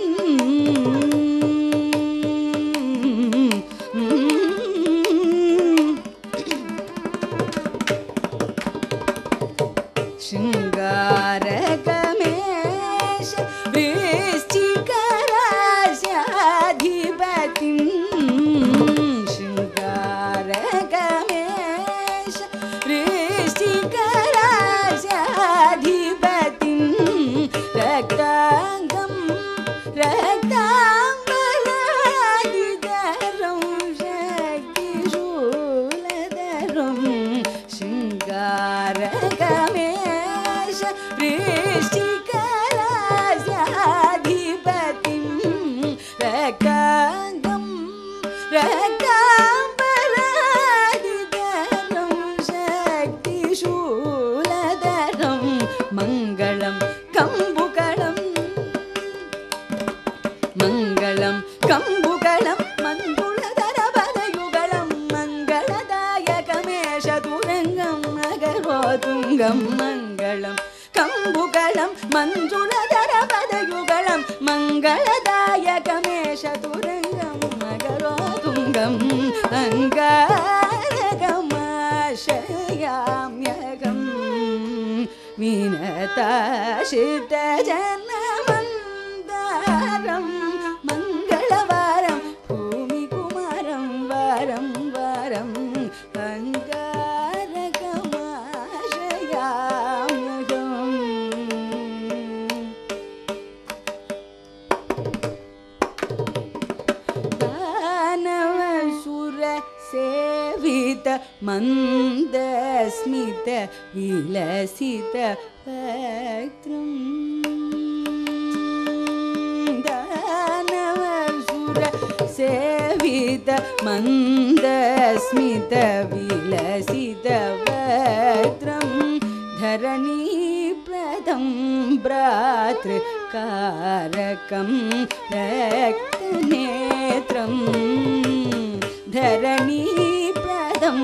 Shingaragamesh Vrishtikarasyaadhipatim Shingaragamesh Vrishtikarasyaadhipatim Raktangam Raktambaladidaram Shakti-shuladaram Shingaragamesh Vrishtikarasyaadhipatim Raktangam Raktambaladidaram Shakti-shuladaram Mangalam Kambukalam Mangalam Kambukalam Manduladharabadayugalam Mangaladayakamesh-turangam Nagarotungam Mangalam Kambukalam Manduladharabadayugalam Mangaladayakamesh-turangam Nagarotungam Angarakamashayamyaham Vinata Shridajanamandaram Mangalavaram Bhumi Kumaram Varam Varam Angarakamashayamyaham Danavasura Sevita Mandasmita Vilasita Paktram Danavasura Sevita Mandasmita Vilasita Paktram Dharani Pradam Bratr Karakam Raktanetram Dharani Pradam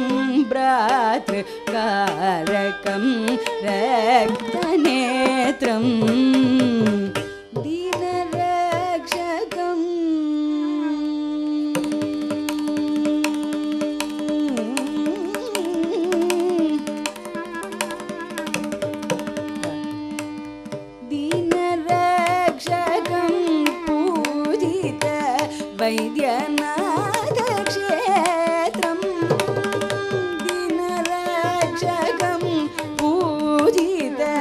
Bratr Karakam Raktanetram Dinarakshakam Dinarakshakam Pujita Vaidyanatha Kshetram Dinarakshakam Pujita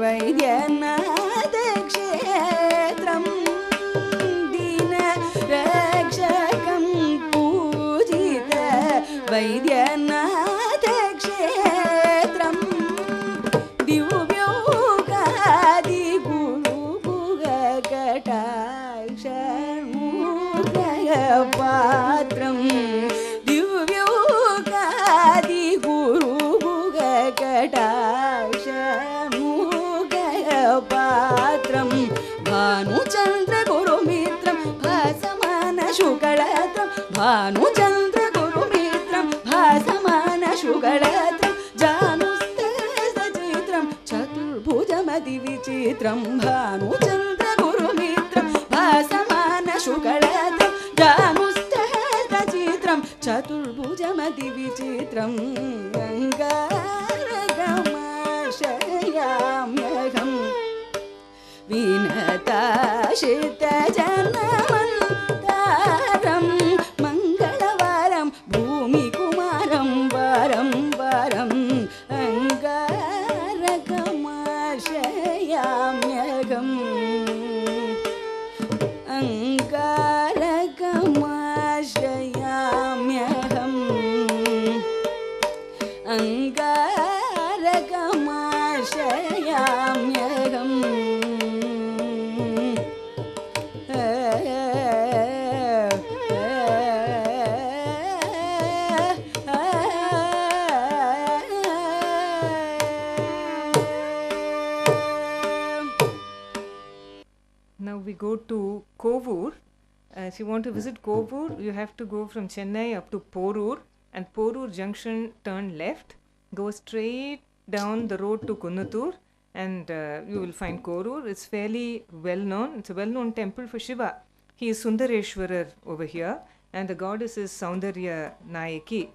Vaidyanatha Kshetram patram divyogadi guru gagatashamuga patram bhanu chandra guru mitram bhasamana shukalatram bhanu chandra guru mitram bhasamana shukalatram januste sajitram chaturbhujamadi vichitram bhanu chandra guru mitram bhasamana shukalatram januste sajitram chaturbhujamadi vichitram angaragamashyamyaham vinatashita janamantaram mangalavaram bhumi kumaram varam varam angaragamashyamyaham angaragamashyamyaham angaragamashyamyaham Now we go to Kovur. If you want to visit Kovur, you have to go from Chennai up to Porur, and Porur junction turn left, go straight down the road to Kunnutur, and you will find Kovur. It's fairly well known. It's a well known temple for Shiva. He is Sundareshwarar over here, and the goddess is Saundarya Nayaki,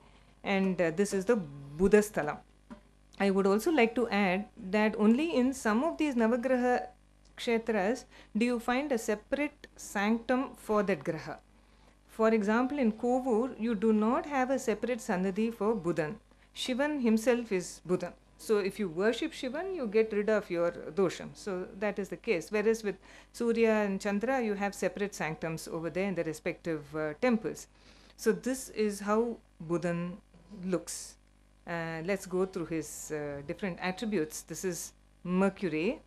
and this is the Buddha Sthalam. I would also like to add that only in some of these Navagraha Kshetras do you find a separate sanctum for that graha. For example, in Kovur, you do not have a separate Sannadhi for Buddhan. Shivan himself is Buddhan. So if you worship Shivan, you get rid of your dosham. So that is the case. Whereas with Surya and Chandra, you have separate sanctums over there in the respective temples. So this is how Buddhan looks. Let's go through his different attributes. This is Mercury.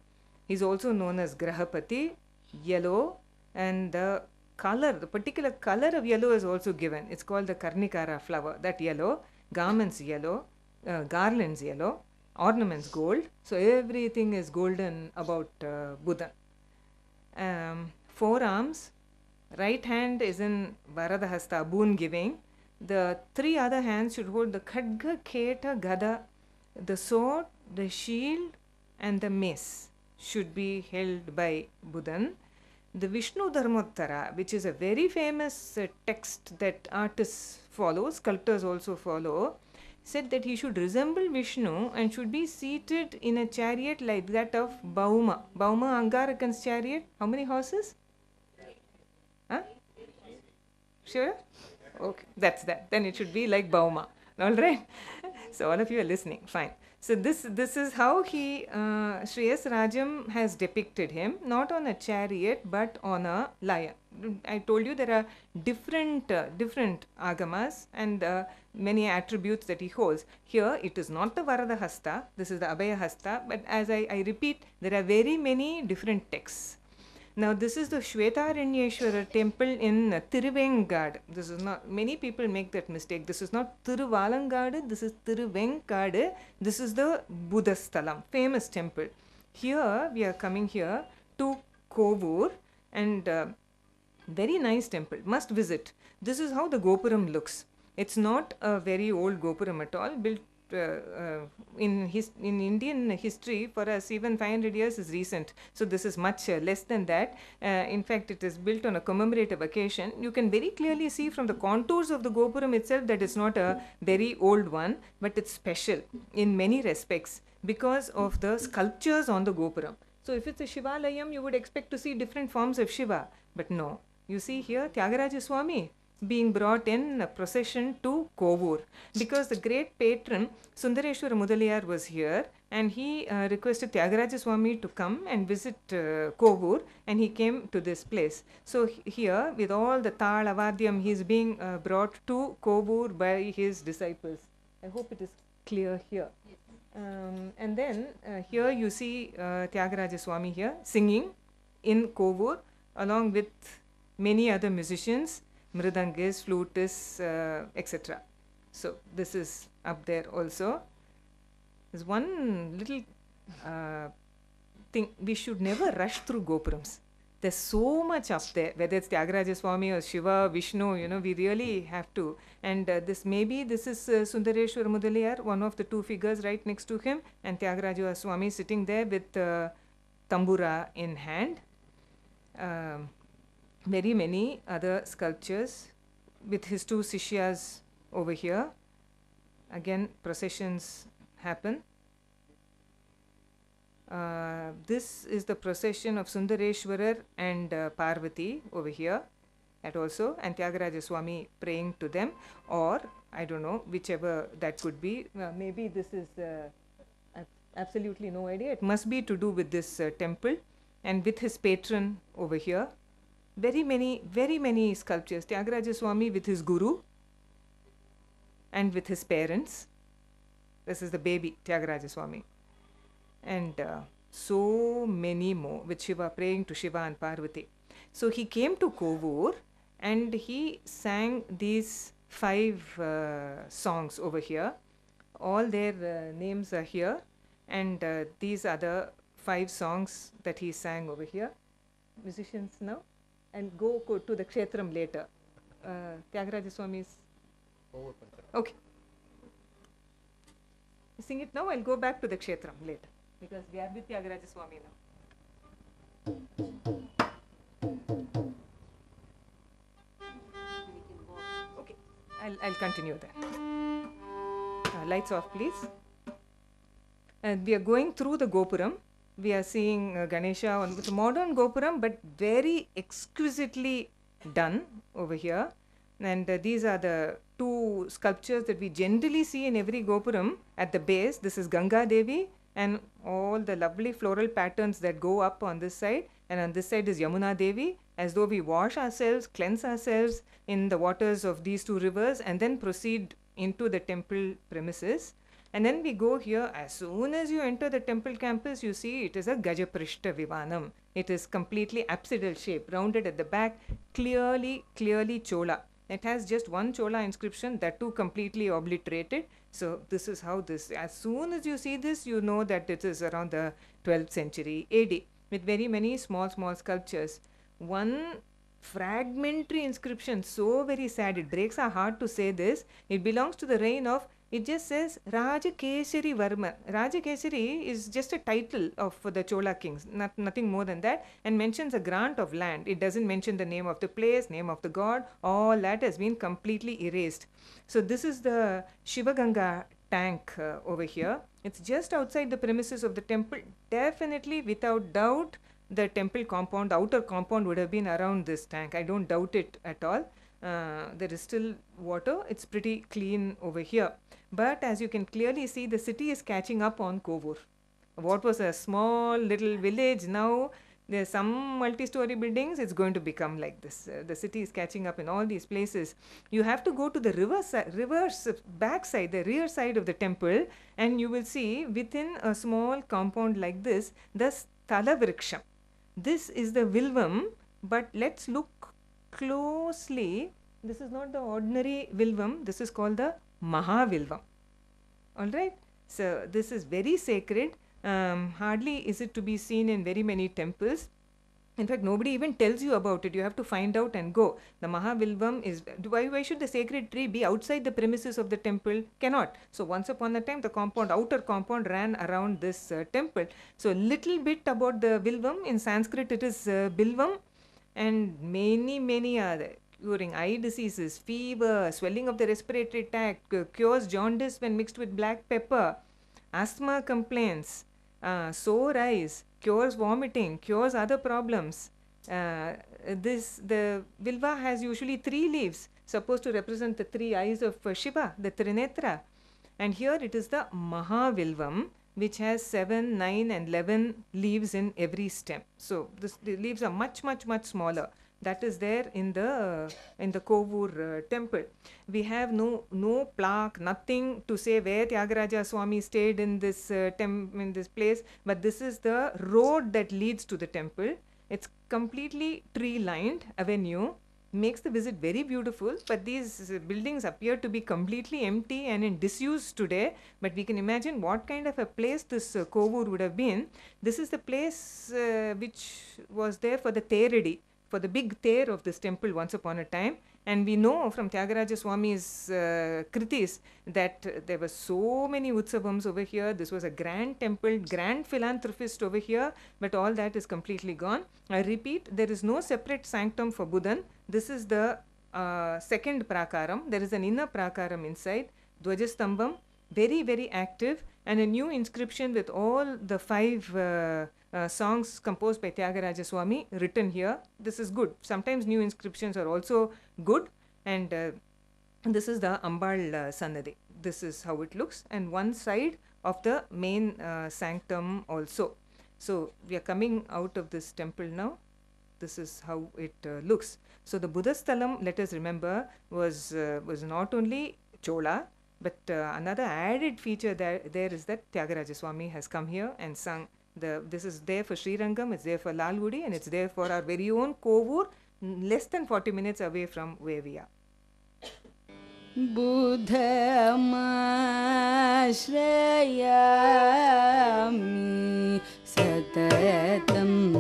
He's also known as Grahapati, yellow, and the color, the particular color of yellow is also given. It's called the Karnikara flower, that yellow, garments yellow, garlands yellow, ornaments gold. So everything is golden about Buddha. Forearms, right hand is in Varadahasta, boon giving. The three other hands should hold the Khadga, Keta, Gada, the sword, the shield, and the mace should be held by Buddhan. The Vishnu Dharmottara, which is a very famous text that artists follow, sculptors also follow, said that he should resemble Vishnu and should be seated in a chariot like that of Bauma. Bauma, Angarakan's chariot. How many horses? Huh? Sure? Okay, that's that. Then it should be like Bauma. All right? So all of you are listening. Fine. So this is how he, Shreyas Rajam has depicted him, not on a chariot but on a lion. I told you there are different agamas and many attributes that he holds. Here it is not the Varadahasta, this is the Abhayahasta, but as I repeat, there are very many different texts. Now this is the Shvetaranyeshwara temple in Tiruvengadu. This is not, many people make that mistake. This is not Tiruvalangadu, this is Tiruvengadu. This is the Buddha Sthalam, famous temple. Here, we are coming here to Kovur, and very nice temple, must visit. This is how the Gopuram looks. It's not a very old Gopuram at all, built in Indian history. For us, even 500 years is recent. So this is much less than that. In fact, it is built on a commemorative occasion. You can very clearly see from the contours of the Gopuram itself that it's not a very old one, but it's special in many respects because of the sculptures on the Gopuram. So if it's a Shivalayam, you would expect to see different forms of Shiva, but no. You see here Tyagaraja Swami being brought in a procession to Kovur, because the great patron Sundareshwara Mudaliyar was here, and he requested Tyagaraja Swami to come and visit Kovur, and he came to this place. So here, with all the Tal, Avadyam, he is being brought to Kovur by his disciples. I hope it is clear here. And then here you see Tyagaraja Swami here singing in Kovur along with many other musicians. mridangis, flutists, etc. So this is up there also. There's one little thing, we should never rush through Gopurams. There's so much up there, whether it's Tyagaraja Swami or Shiva, Vishnu, we really have to. And this is Sundareshwar Mudaliyar, one of the two figures right next to him, and Tyagaraja Swami sitting there with tambura in hand. Very many other sculptures with his two Sishyas over here. Again, processions happen. This is the procession of Sundareshwarar and Parvati over here at also, and Tyagaraja Swami praying to them, or I don't know, whichever that could be. Maybe this is absolutely no idea. It must be to do with this temple, and with his patron over here. Very many sculptures. Tyagaraja Swami with his guru and with his parents. This is the baby Tyagaraja Swami. And so many more with Shiva, praying to Shiva and Parvati. So he came to Kovur and he sang these 5 songs over here. All their names are here, and these are the 5 songs that he sang over here. Musicians now, and go to the Kshetram later. Tyagaraja Swami's. Okay. Sing it now. I'll go back to the Kshetram later, because we are with Tyagaraja Swami now. Okay, I'll continue there. Lights off, please. And we are going through the Gopuram. We are seeing Ganesha on with modern Gopuram, but very exquisitely done over here. And these are the 2 sculptures that we generally see in every Gopuram at the base. This is Ganga Devi and all the lovely floral patterns that go up on this side, and on this side is Yamuna Devi, as though we wash ourselves, cleanse ourselves in the waters of these 2 rivers and then proceed into the temple premises. And then we go here. As soon as you enter the temple campus, you see it is a Gajaprishta Vivanam. It is completely apsidal shape, rounded at the back, clearly Chola. It has just one Chola inscription, that too completely obliterated. So this is how this, as soon as you see this, you know that it is around the 12th century AD, with very many small sculptures. One fragmentary inscription, so very sad, it breaks our heart to say this. It belongs to the reign of, it just says Raja Keshari Varman. Raja Keshari is just a title of the Chola kings, nothing more than that, and mentions a grant of land. It doesn't mention the name of the place, name of the god. All that has been completely erased. So this is the Shivaganga tank over here. It's just outside the premises of the temple. Definitely, without doubt, the temple compound, outer compound would have been around this tank. I don't doubt it at all. There is still water. It's pretty clean over here. But as you can clearly see, the city is catching up on Kovur. What was a small little village, now there are some multi-story buildings. It's going to become like this. The city is catching up in all these places. You have to go to the reverse back side, the rear side of the temple, and you will see within a small compound like this, the Sthala Vriksham. This is the Vilvam, but let's look closely. This is not the ordinary Vilvam. This is called the Mahavilvam. Alright. So this is very sacred. Hardly is it to be seen in very many temples. In fact, nobody even tells you about it. You have to find out and go. The Mahavilvam is, why should the sacred tree be outside the premises of the temple? Cannot. So once upon a time, the outer compound ran around this temple. So little bit about the Vilvam. In Sanskrit, it is Bilvam, and many other. Curing eye diseases, fever, swelling of the respiratory tract, cures jaundice when mixed with black pepper, asthma complaints, sore eyes, cures vomiting, cures other problems. The Vilva has usually 3 leaves, supposed to represent the 3 eyes of Shiva, the Trinetra. And here it is the Mahavilvam, which has 7, 9 and 11 leaves in every stem. So the leaves are much smaller. That is there in the Kovur temple. We have no plaque, nothing to say where Tyagaraja Swami stayed in this in this place. But this is the road that leads to the temple. It's completely tree-lined avenue, makes the visit very beautiful, but these buildings appear to be completely empty and in disuse today. But we can imagine what kind of a place this Kovur would have been. This is the place which was there for the Theradi, for the big Ther of this temple once upon a time. And we know from Tyagaraja Swami's Kritis that there were so many Utsavams over here. This was a grand temple, grand philanthropist over here, but all that is completely gone. I repeat, there is no separate sanctum for Buddhan. This is the second prakaram. There is an inner prakaram inside, Dwajastambam, very, very active, and a new inscription with all the 5 songs composed by Tyagaraja Swami written here. This is good. Sometimes new inscriptions are also good, and this is the Ambal Sannadhi. This is how it looks, and one side of the main sanctum also. So we are coming out of this temple now. This is how it looks. So the Buddha Sthalam, let us remember, was not only Chola, but another added feature there is that Tyagaraja Swami has come here and sung. This is there for Srirangam, it's there for Lalgudi, and it's there for our very own Kovur, less than 40 minutes away from where we are. Buddhamashrayami satatam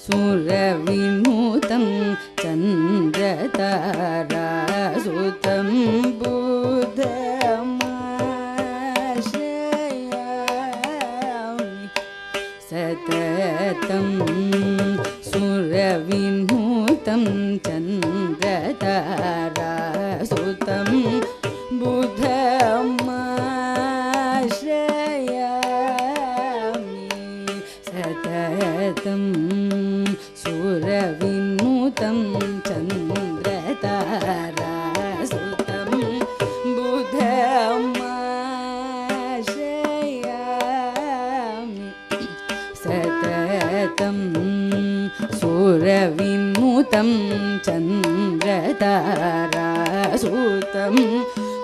Suravimutam Chandratara Sutam Buddhamashrayami Satatam Suravimutam Chandratara Sutam Buddhamashrayami Satatam Suravimutam Chandratara Sutam Buddhamashrayami Satatam Suravimutam Chandratara Sutam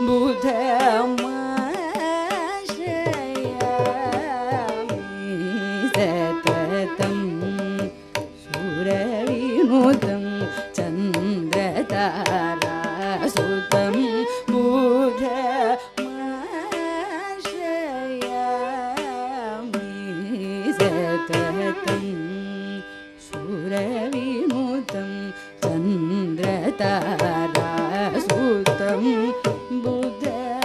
Buddhamashrayami Satatam Suravimutam Chandratara Sutam Buddhamashrayami Satatam Suravimutam Chandratara Sutam Buddhamashrayami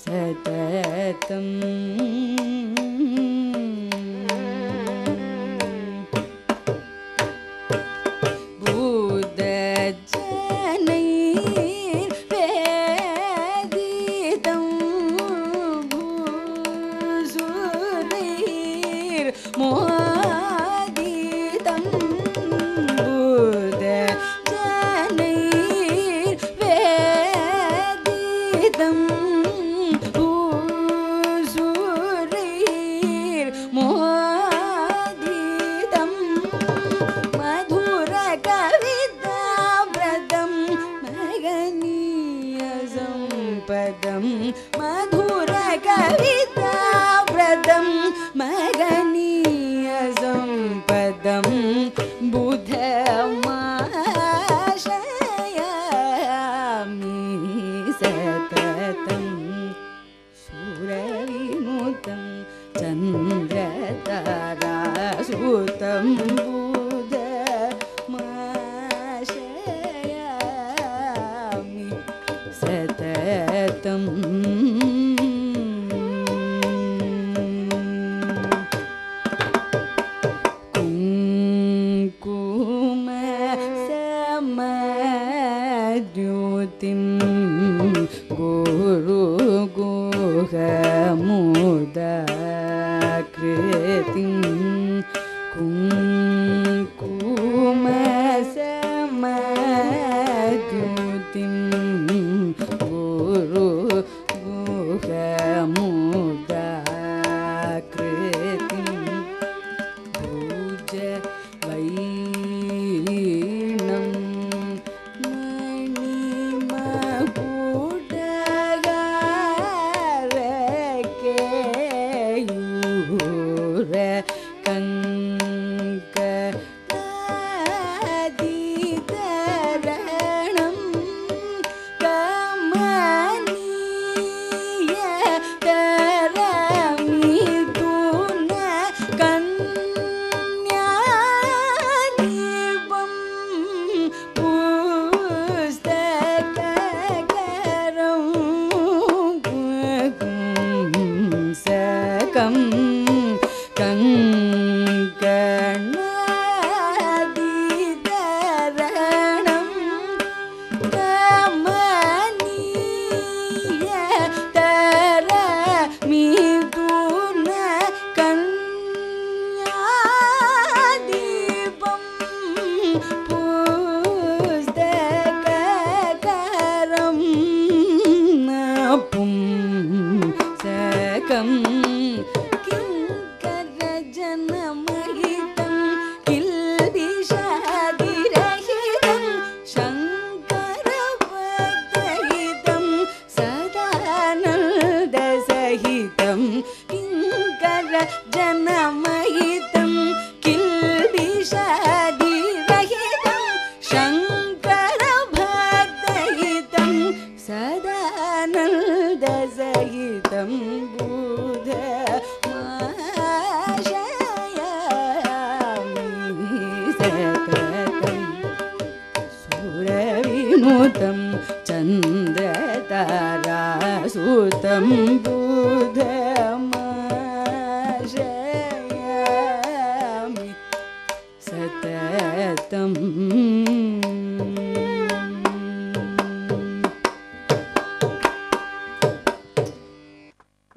Satatam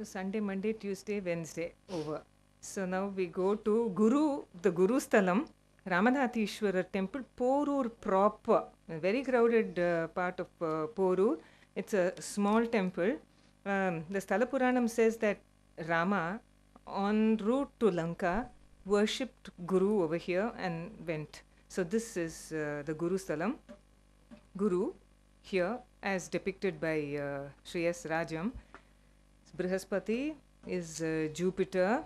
Sunday, Monday, Tuesday, Wednesday, over. So now we go to Guru, the Guru Sthalam, Ramanatishwarar temple, Porur proper, a very crowded part of Porur. It's a small temple. The Sthala Puranam says that Rama, en route to Lanka, worshipped Guru over here and went. So this is the Guru Sthalam. Guru here as depicted by Sri S. Rajam. Brihaspati is Jupiter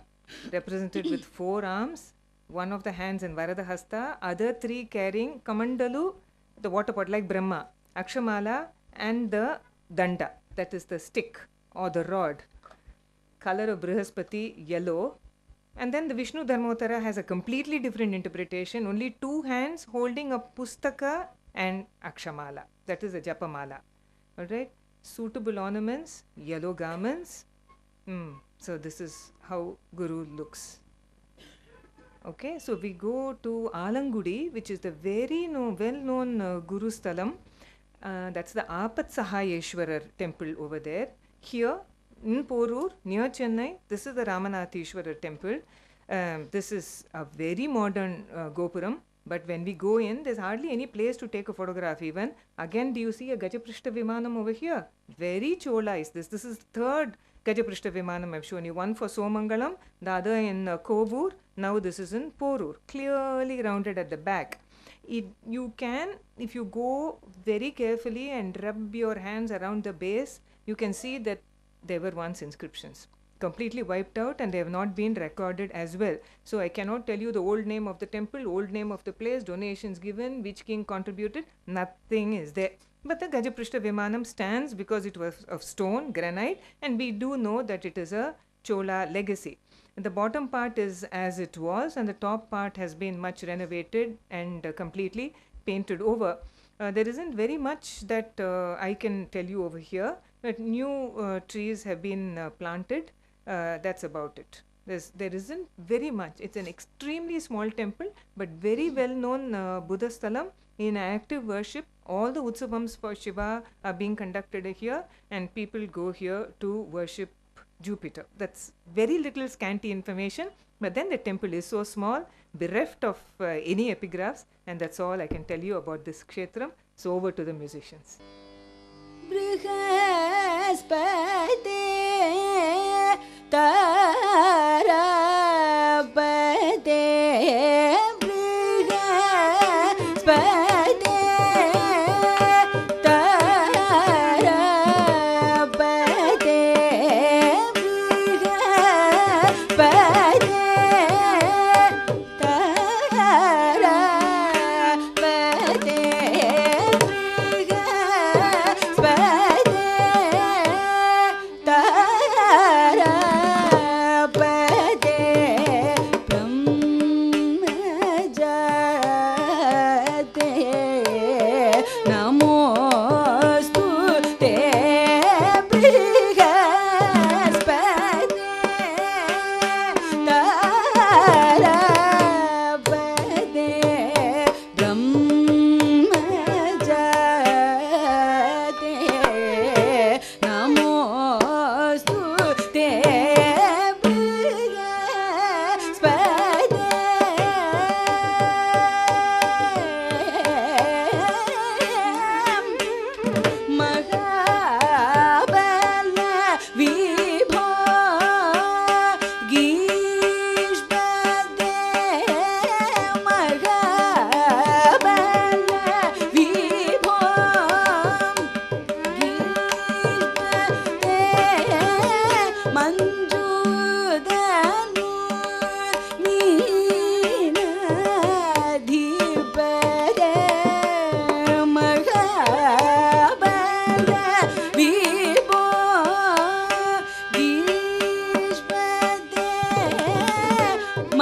represented with 4 arms, one of the hands in Varadahasta, other 3 carrying Kamandalu, the water pot like Brahma, Akshamala and the Danda, that is the stick or the rod. Color of Brihaspati yellow. And then the Vishnu Dharmotara has a completely different interpretation, only 2 hands holding a Pustaka and Akshamala, that is a Japamala. Alright. Suitable ornaments, yellow garments. So this is how Guru looks. Okay, so we go to Alangudi, which is the very well-known Guru Sthalam. That's the Apat Sahayeshwarar temple over there. Here in Porur, near Chennai, this is the Ramanatishwarar temple. This is a very modern Gopuram. But when we go in, there's hardly any place to take a photograph even. Again, do you see a Gajaprishta Vimanam over here? Very Chola is this. This is the 3rd Gajaprishta Vimanam I've shown you. One for Somangalam, the other in Kovur. Now this is in Porur. Clearly rounded at the back. You can, if you go very carefully and rub your hands around the base, you can see that there were once inscriptions. Completely wiped out and they have not been recorded as well. So I cannot tell you the old name of the temple, old name of the place, donations given, which king contributed, nothing is there. But the Gajaprishta Vimanam stands because it was of stone, granite, and we do know that it is a Chola legacy. The bottom part is as it was and the top part has been much renovated and completely painted over. There isn't very much that I can tell you over here, but new trees have been planted. That's about it. There isn't very much. It's an extremely small temple, but very well known Buddha Sthalam in active worship. All the utsavams for Shiva are being conducted here, and people go here to worship Jupiter. That's very little scanty information, but then the temple is so small, bereft of any epigraphs, and that's all I can tell you about this Kshetram. So over to the musicians.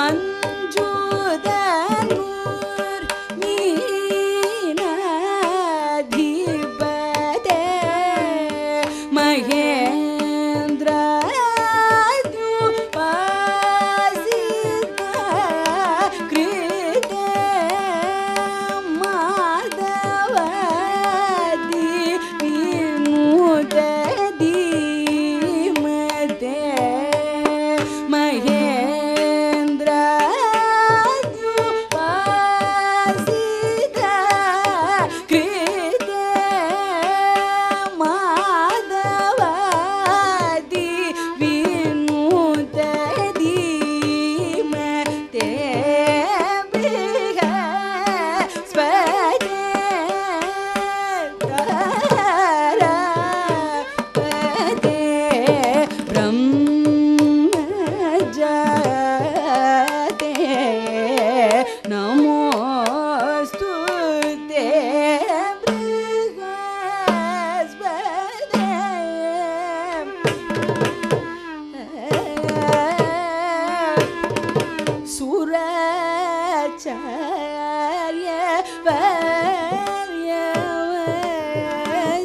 மஞ்சுதனூர் மீனாதிபதே Mahendra துபாசித கிருதே மாதவதி விமுத தீமதே Mahendra துபாசித கிருதே மாதவதி விமுத தீமதே Swadesh தாரபதே பிரம்மஜாதே நமோஸ்துதே சுராச்சார்ய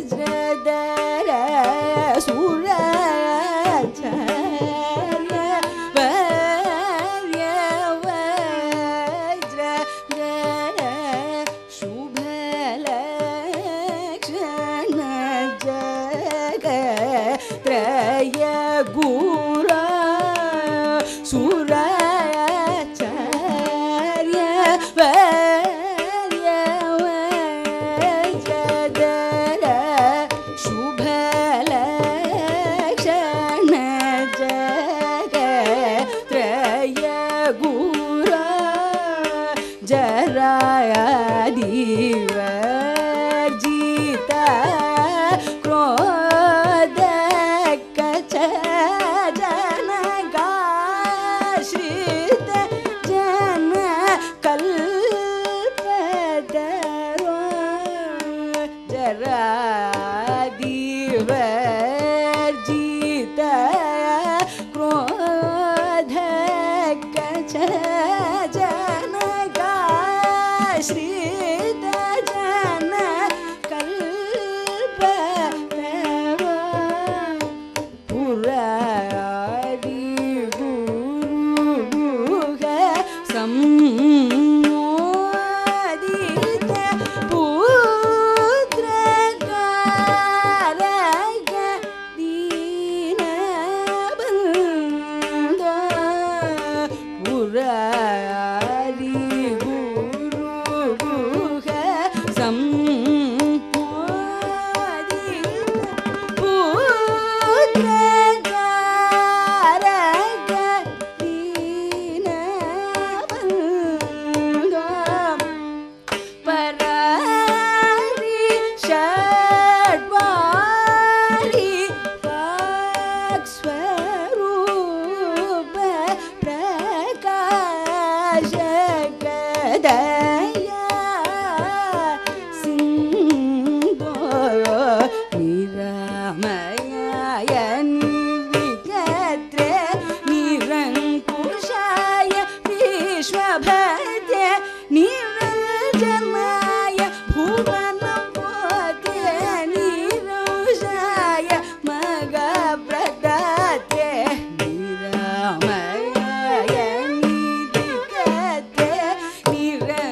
வர்யவஜ்ரதர சுராச்சார்ய வர்யவஜ்ரதர சுபலக்ஷண ஜகத்ரய குரு சுராச்சார்ய வர்யவஜ்ரதர சுபலக்ஷண ஜகத்ரய குரு ஜராதிவர்ஜித क्रोधकच जनगाश्रित जन कल्पतरो जरादिवर्जित क्रोधकच जनगाश्रित जन कल्पतरो पुरारी गुरुगुह सम्मोदित पुत्रकारक दीनबन्धो पुरारी गुरुगुह सम्मोदित पुत्रकारक दीनबन्धो परारि षड्वारि वाक्स्वरूप प्रकाशक दया सिन्धो निरामयाय निर्विचित्रे निरङ्कुशाय विश्वभते निरञ्जनाय भुवनपोते निरोषाय मगप्रदाते निरामयाय निर्विचित्रे निरङ्कुशाय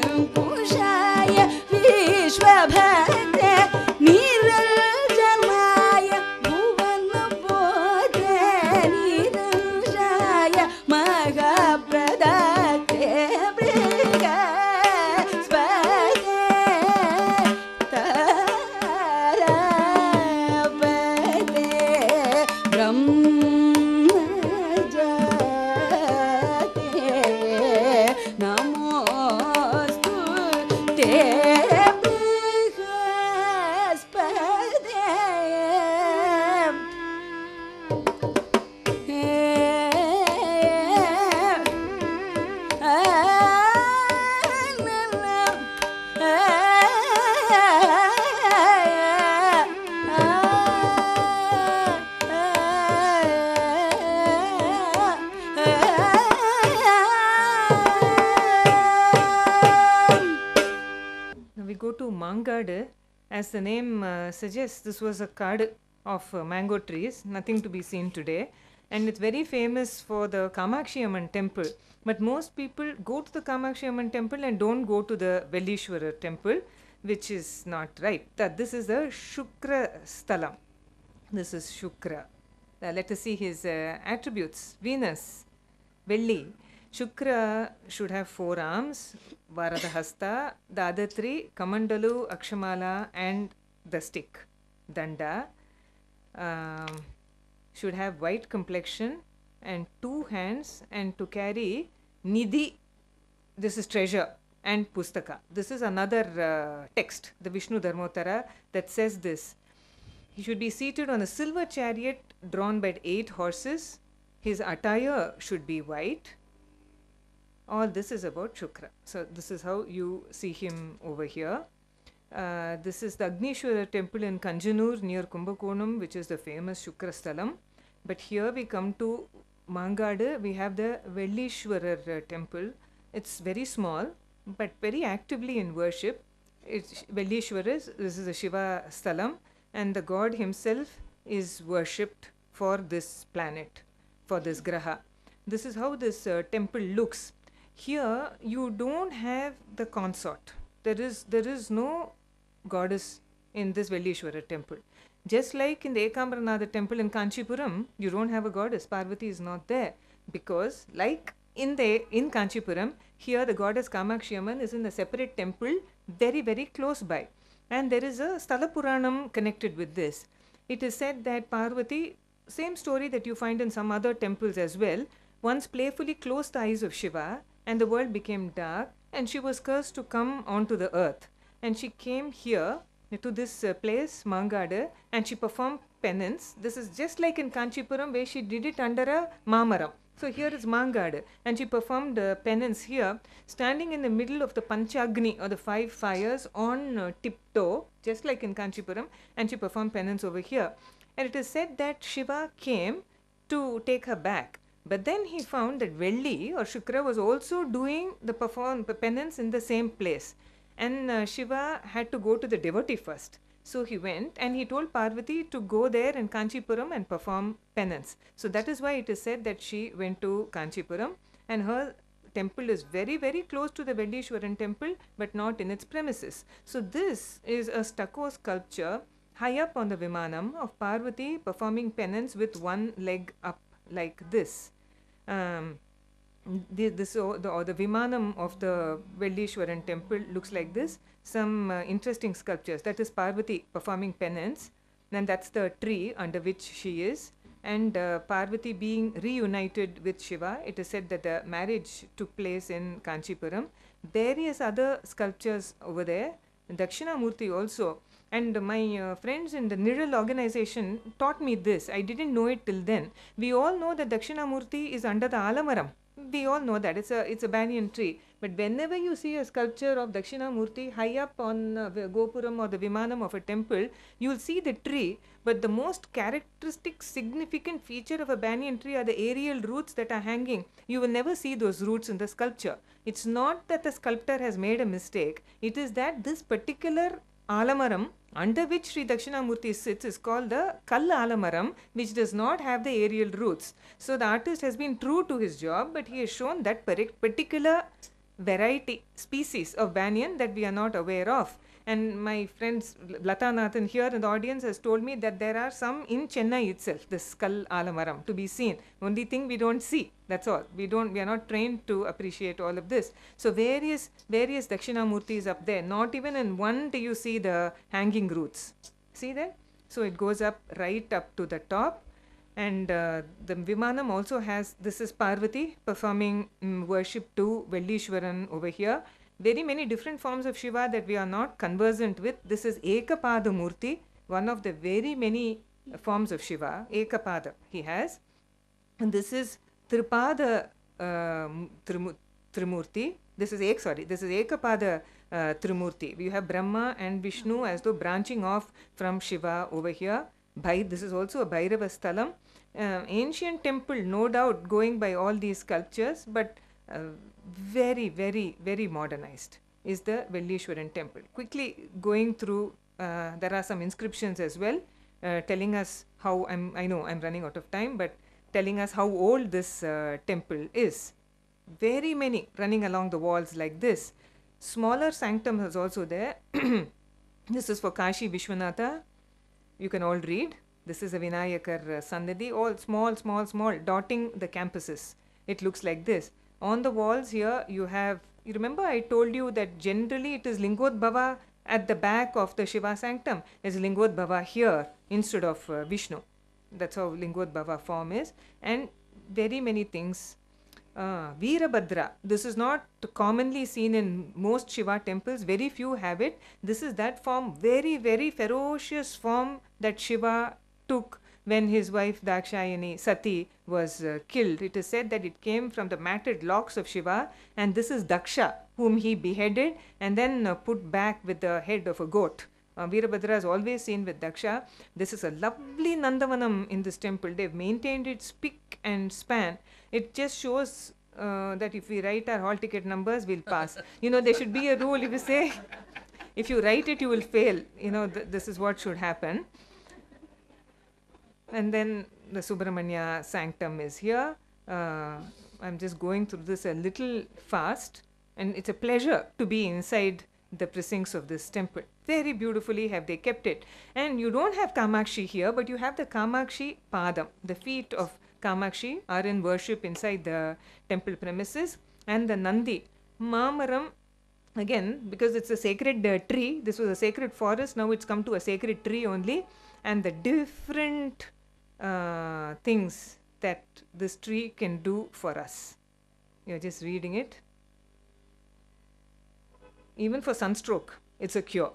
Mangadu. As the name suggests, this was a kadu of mango trees, nothing to be seen today. And it's very famous for the Kamakshi Amman temple. But most people go to the Kamakshi Amman temple and don't go to the Vellishwarar temple, which is not right. This is the Shukra Sthalam. This is Shukra. Let us see his attributes. Venus, Velli. Shukra should have 4 arms, Varadahasta, the other 3, Kamandalu, Akshamala, and the stick, Danda. Should have white complexion and 2 hands, and to carry Nidhi, this is treasure, and Pustaka. This is another text, the Vishnu Dharmottara, that says this. He should be seated on a silver chariot drawn by 8 horses. His attire should be white. All this is about Shukra. So this is how you see him over here. This is the Agnishwara temple in Kanjanur near Kumbakonam, which is the famous Shukra Sthalam. But here we come to Mangadu. We have the Vellishwarar temple. It's very small, but very actively in worship. It's Vellishwarar. This is a Shiva Sthalam, and the god himself is worshipped for this planet, for this graha. This is how this temple looks. Here you don't have the consort. There is no goddess in this Vellishwarar temple. Just like in the Ekambranatha temple in Kanchipuram, you don't have a goddess. Parvati is not there, because like in Kanchipuram, here the goddess Kamakshi Amman is in a separate temple very, very close by. And there is a Sthala Puranam connected with this. It is said that Parvati, same story that you find in some other temples as well, once playfully closed the eyes of Shiva, and the world became dark, and she was cursed to come onto the earth. And she came here to this place, Mangadu, and she performed penance. This is just like in Kanchipuram, where she did it under a mamaram. So here is Mangadu, and she performed penance here, standing in the middle of the Panchagni, or the 5 fires, on tiptoe, just like in Kanchipuram, and she performed penance over here. And it is said that Shiva came to take her back. But then he found that Velli or Shukra was also doing the penance in the same place. And Shiva had to go to the devotee first. So he went and he told Parvati to go there in Kanchipuram and perform penance. So that is why it is said that she went to Kanchipuram, and her temple is very, very close to the Vellishwaran temple, but not in its premises. So this is a stucco sculpture high up on the Vimanam of Parvati performing penance with one leg up like this. The Vimanam of the Vellishwaran temple looks like this. Some interesting sculptures. That is Parvati performing penance, and that's the tree under which she is. And Parvati being reunited with Shiva. It is said that the marriage took place in Kanchipuram. Various other sculptures over there. Dakshinamurti also. And my friends in the Niral organization taught me this. I didn't know it till then. We all know that Dakshinamurti is under the Alamaram. We all know that. It's a banyan tree. But whenever you see a sculpture of Dakshinamurti high up on Gopuram or the Vimanam of a temple, you will see the tree. But the most characteristic, significant feature of a banyan tree are the aerial roots that are hanging. You will never see those roots in the sculpture. It's not that the sculptor has made a mistake. It is that this particular Alamaram under which Sri Dakshinamurti sits is called the Kal Alamaram, which does not have the aerial roots. So the artist has been true to his job, but he has shown that particular variety, species of banyan that we are not aware of. And my friends Lata Nathan here in the audience has told me that there are some in Chennai itself, this Kal Alamaram, to be seen. Only thing we don't see. That's all. We are not trained to appreciate all of this. So various Dakshinamurtis up there. Not even in one do you see the hanging roots. See that? So it goes up right up to the top. And the Vimanam also has, this is Parvati performing worship to Vellishwaran over here. Very many different forms of Shiva that we are not conversant with. This is Ekapada Murti, one of the very many forms of Shiva. Ekapada he has. And this is Tripada Trimurti. This is Ekapada Trimurti. We have Brahma and Vishnu as though branching off from Shiva over here. This is also a Bhairava Sthalam. Ancient temple, no doubt, going by all these sculptures, but very, very, very modernized. is the Vellishwaran temple. Quickly going through, there are some inscriptions as well, telling us how, I know I'm running out of time, but telling us how old this temple is. Very many running along the walls like this. Smaller sanctum is also there. This is for Kashi Vishwanatha. You can all read. This is a Vinayakar Sannidhi, all small, dotting the campuses. It looks like this. On the walls here, you remember I told you that generally it is Lingodbhava at the back of the Shiva sanctum. Is Lingodbhava here instead of Vishnu. That's how Lingodbhava form is. And very many things. Veerabhadra, this is not commonly seen in most Shiva temples, very few have it. This is that form, very, very ferocious form that Shiva took when his wife Dakshayani Sati was killed. It is said that it came from the matted locks of Shiva, and this is Daksha, whom he beheaded and then put back with the head of a goat. Veerabhadra is always seen with Daksha. This is a lovely Nandavanam in this temple. They've maintained its spick and span. It just shows that if we write our hall ticket numbers, we'll pass. There should be a rule. If you say, if you write it, you will fail. This is what should happen. And then the Subramanya sanctum is here. I'm just going through this a little fast. And it's a pleasure to be inside the precincts of this temple. Very beautifully have they kept it. And you don't have Kamakshi here, but you have the Kamakshi Padam. The feet of Kamakshi are in worship inside the temple premises. And the Nandi. Mamaram, again, because it's a sacred tree, this was a sacred forest, now it's come to a sacred tree only. And the different things that this tree can do for us. You're just reading it. Even for sunstroke, it's a cure.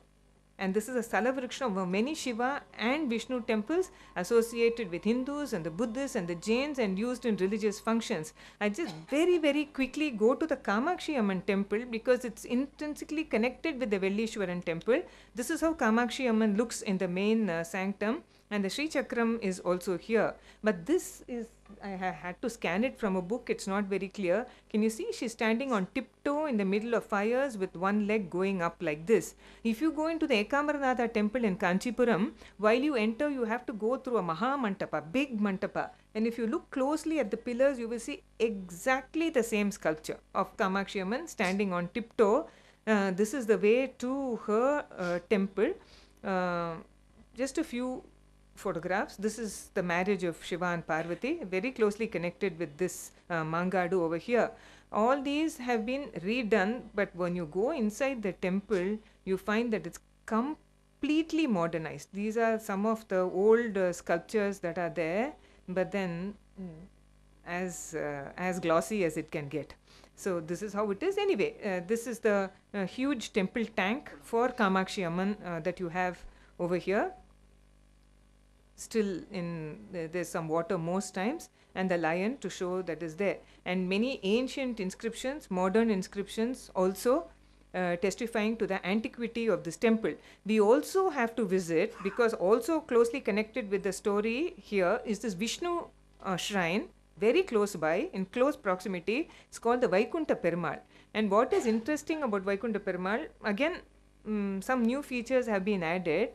And this is a Salavriksha of many Shiva and Vishnu temples associated with Hindus and the Buddhists and the Jains and used in religious functions. I just very, very quickly go to the Kamakshi Amman temple because it's intrinsically connected with the Vellishwaran temple. This is how Kamakshi Amman looks in the main sanctum, and the Sri Chakram is also here. But this is, I had to scan it from a book, it's not very clear. Can you see she's standing on tiptoe in the middle of fires with one leg going up like this. If you go into the Ekamaranatha temple in Kanchipuram, while you enter you have to go through a Maha Mantapa, big Mantapa. And if you look closely at the pillars, you will see exactly the same sculpture of Kamakshi Amman standing on tiptoe. This is the way to her temple. Just a few photographs. This is the marriage of Shiva and Parvati, very closely connected with this Mangadu over here. All these have been redone, but when you go inside the temple, you find that it's completely modernized. These are some of the old sculptures that are there, but then as glossy as it can get. So this is how it is. Anyway, this is the huge temple tank for Kamakshi Amman that you have over here. Still there's some water most times, and the lion to show that is there. And many ancient inscriptions, modern inscriptions also testifying to the antiquity of this temple. We also have to visit, because also closely connected with the story here is this Vishnu shrine, very close by, in close proximity. It's called the Vaikunta Perumal. And what is interesting about Vaikunta Perumal, again, some new features have been added.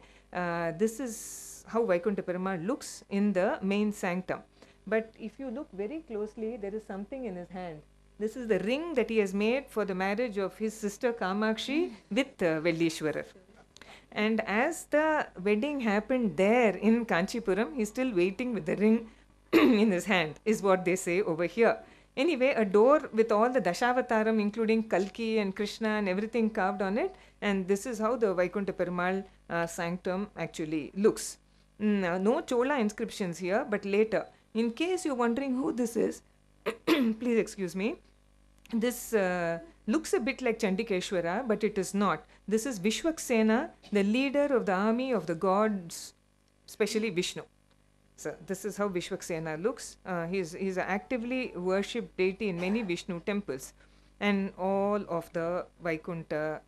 This is how Vaikunta Perumal looks in the main sanctum. But if you look very closely, there is something in his hand. This is the ring that he has made for the marriage of his sister Kamakshi with Vellishwarar. And as the wedding happened there in Kanchipuram, he's still waiting with the ring in his hand, is what they say over here. Anyway, a door with all the Dashavataram, including Kalki and Krishna and everything carved on it. And this is how the Vaikunta Perumal sanctum actually looks. No Chola inscriptions here, but later. In case you're wondering who this is, please excuse me. This looks a bit like Chandikeshwara, but it is not. This is Vishwaksena, the leader of the army of the gods, especially Vishnu. So this is how Vishwaksena looks. He's an actively worshipped deity in many Vishnu temples. And all of the Vaikunta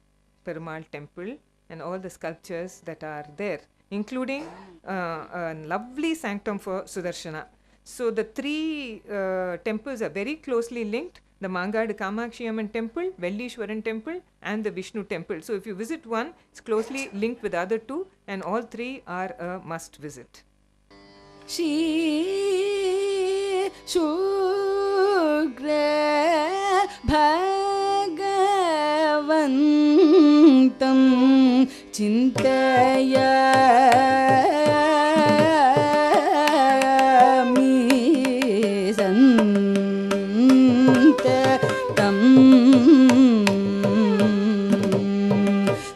Perumal temple and all the sculptures that are there, including a lovely sanctum for Sudarshana. So the three temples are very closely linked. the Mangadu Kamakshi Amman temple, Vellishwaran temple and the Vishnu temple. So if you visit one, it's closely linked with other two, and all three are a must visit. Shri Shugra Bhagavantam Chintayami Santatam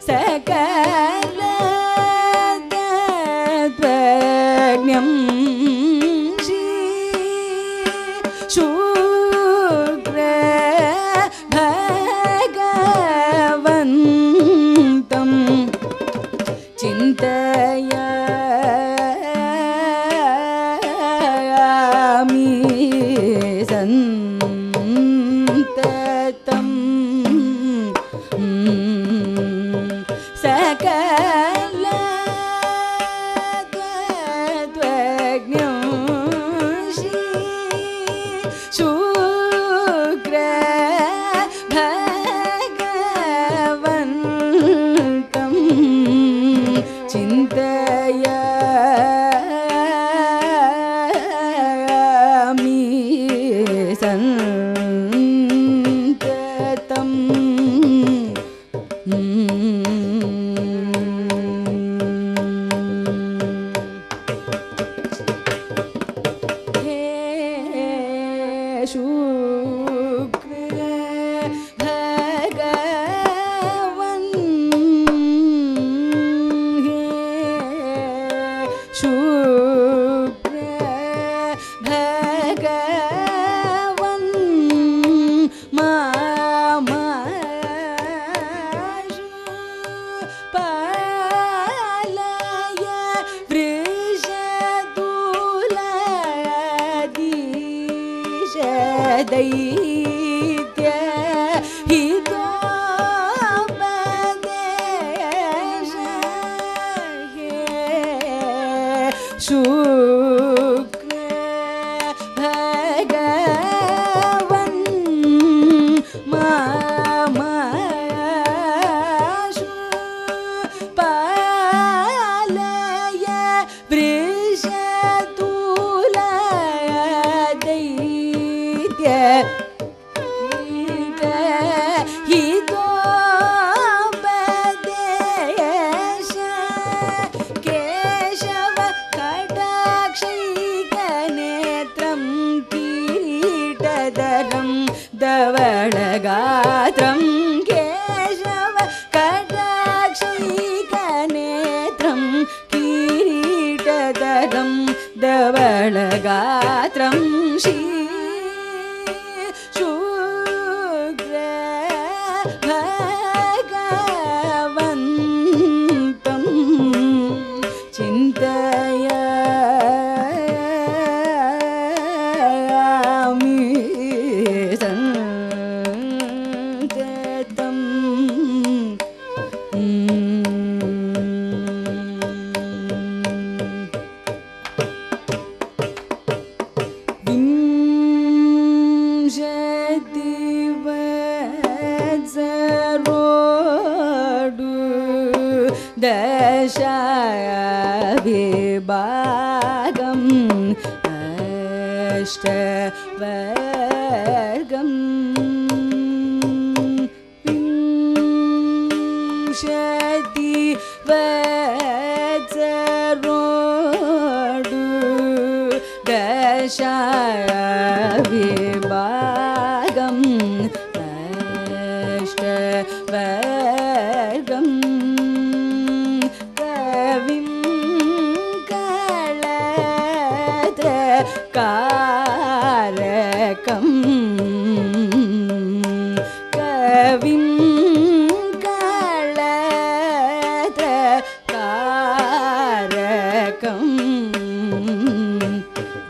Sakala Tatvajnam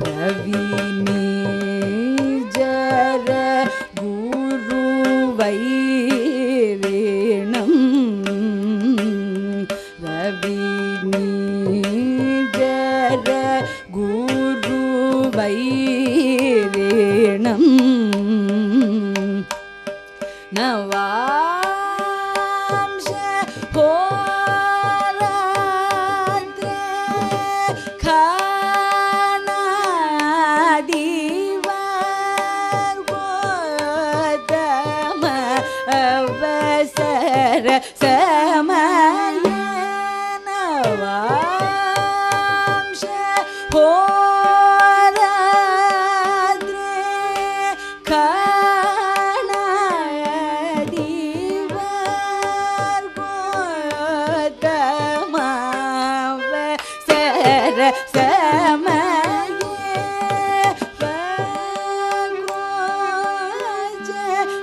Ravi Nijara Gu Navamsa होरात्रे खानादिवार Gautam अवसर समय नवांश होरात्रे खानादिवार गोतम अवसर समये भगवज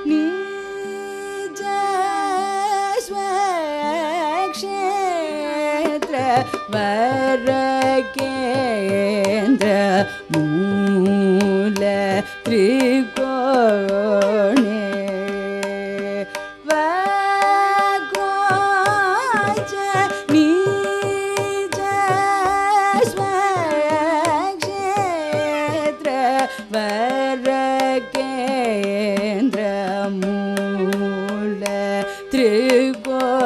निज स्वक्षेत्र वरकेन्द्र मूल त्रिकोणे भगवज निज स्वक्षेत्र वरकेन्द्र मूल त्रिकोणे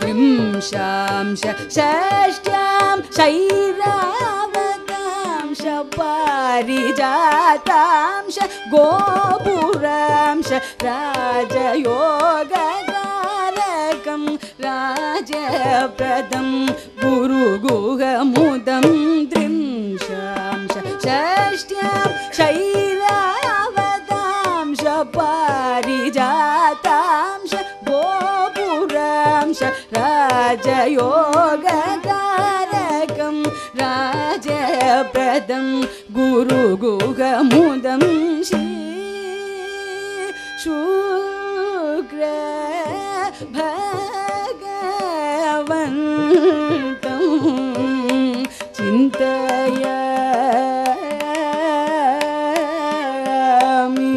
विंशांश षष्ट्यां शैरावतांश पारिजातांश गोपुरांश राजयोगकारकं राजप्रदं गुरुगुहमुदं त्रिंशांश षष्ट्यां शैरावतांश पारिजातांश गोपुरांश राजयोगकारकं राजप्रदं गुरुगुहमुदं शुक्र भगवन्तं चिन्तयामि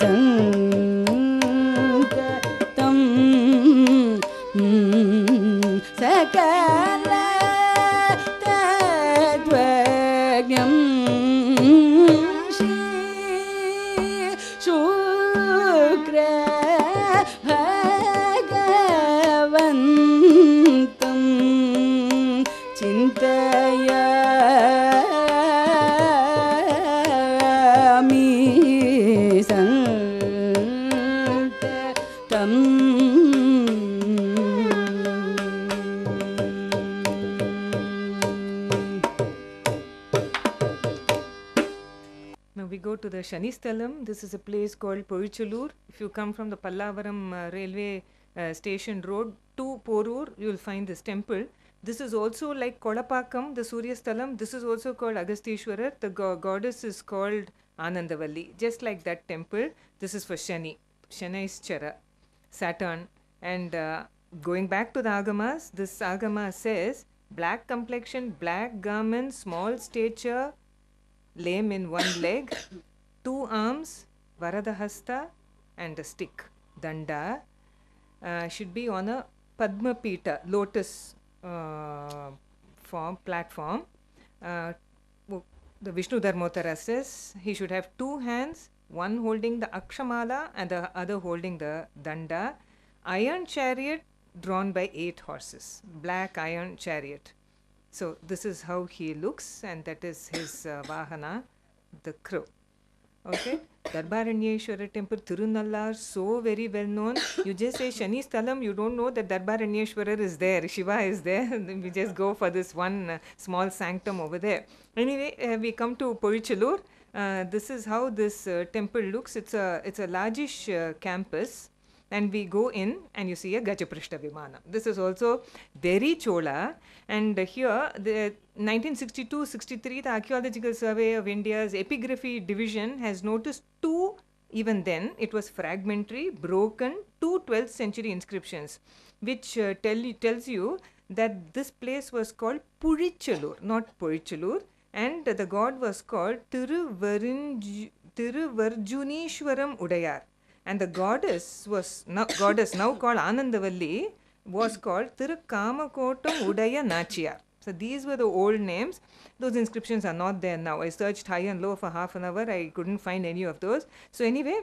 सन्ततं सकल तत्त्वज्ञं शुक्र भगवन्तं चिन्तयामि सन्ततं Now we go to the Shanisthalam. This is a place called Poichalur. If you come from the Pallavaram railway station road to Porur, you will find this temple. This is also like Kolapakam, the Surya Sthalam. This is also called Agastishwarar. The goddess is called Anandavalli. Just like that temple, this is for Shani. Shanaischara, Saturn. And going back to the Agamas, this Agama says black complexion, black garment, small stature, lame in one leg, 2 arms, Varadahasta, and a stick, Danda, should be on a Padma Pita, lotus platform. The Vishnu Dharmotara says he should have 2 hands, one holding the Akshamala and the other holding the Danda. Iron chariot drawn by 8 horses, black iron chariot. So this is how he looks, and that is his Vahana, the crow. Okay, Darbaranyeshwara temple, Tirunallar, so very well known. You just say Shani Sthalam, you don't know that Darbaranyeshwara is there, Shiva is there. We just go for this one small sanctum over there. Anyway, we come to Poichalur. This is how this temple looks. It's a largish campus. And we go in and you see a Gajaprishta Vimana. This is also very Chola. And here, the 1962-63, the Archaeological Survey of India's Epigraphy Division has noticed 2, even then, it was fragmentary, broken, 2 12th century inscriptions, which tells you that this place was called Purichalur, not Poichalur. And the god was called Tiruvarjunishwaram Udayar. And the goddess now called Anandavalli was called Tirukamakotam Udaya Nachiyar. So these were the old names. Those inscriptions are not there now. I searched high and low for half an hour. I couldn't find any of those. So anyway,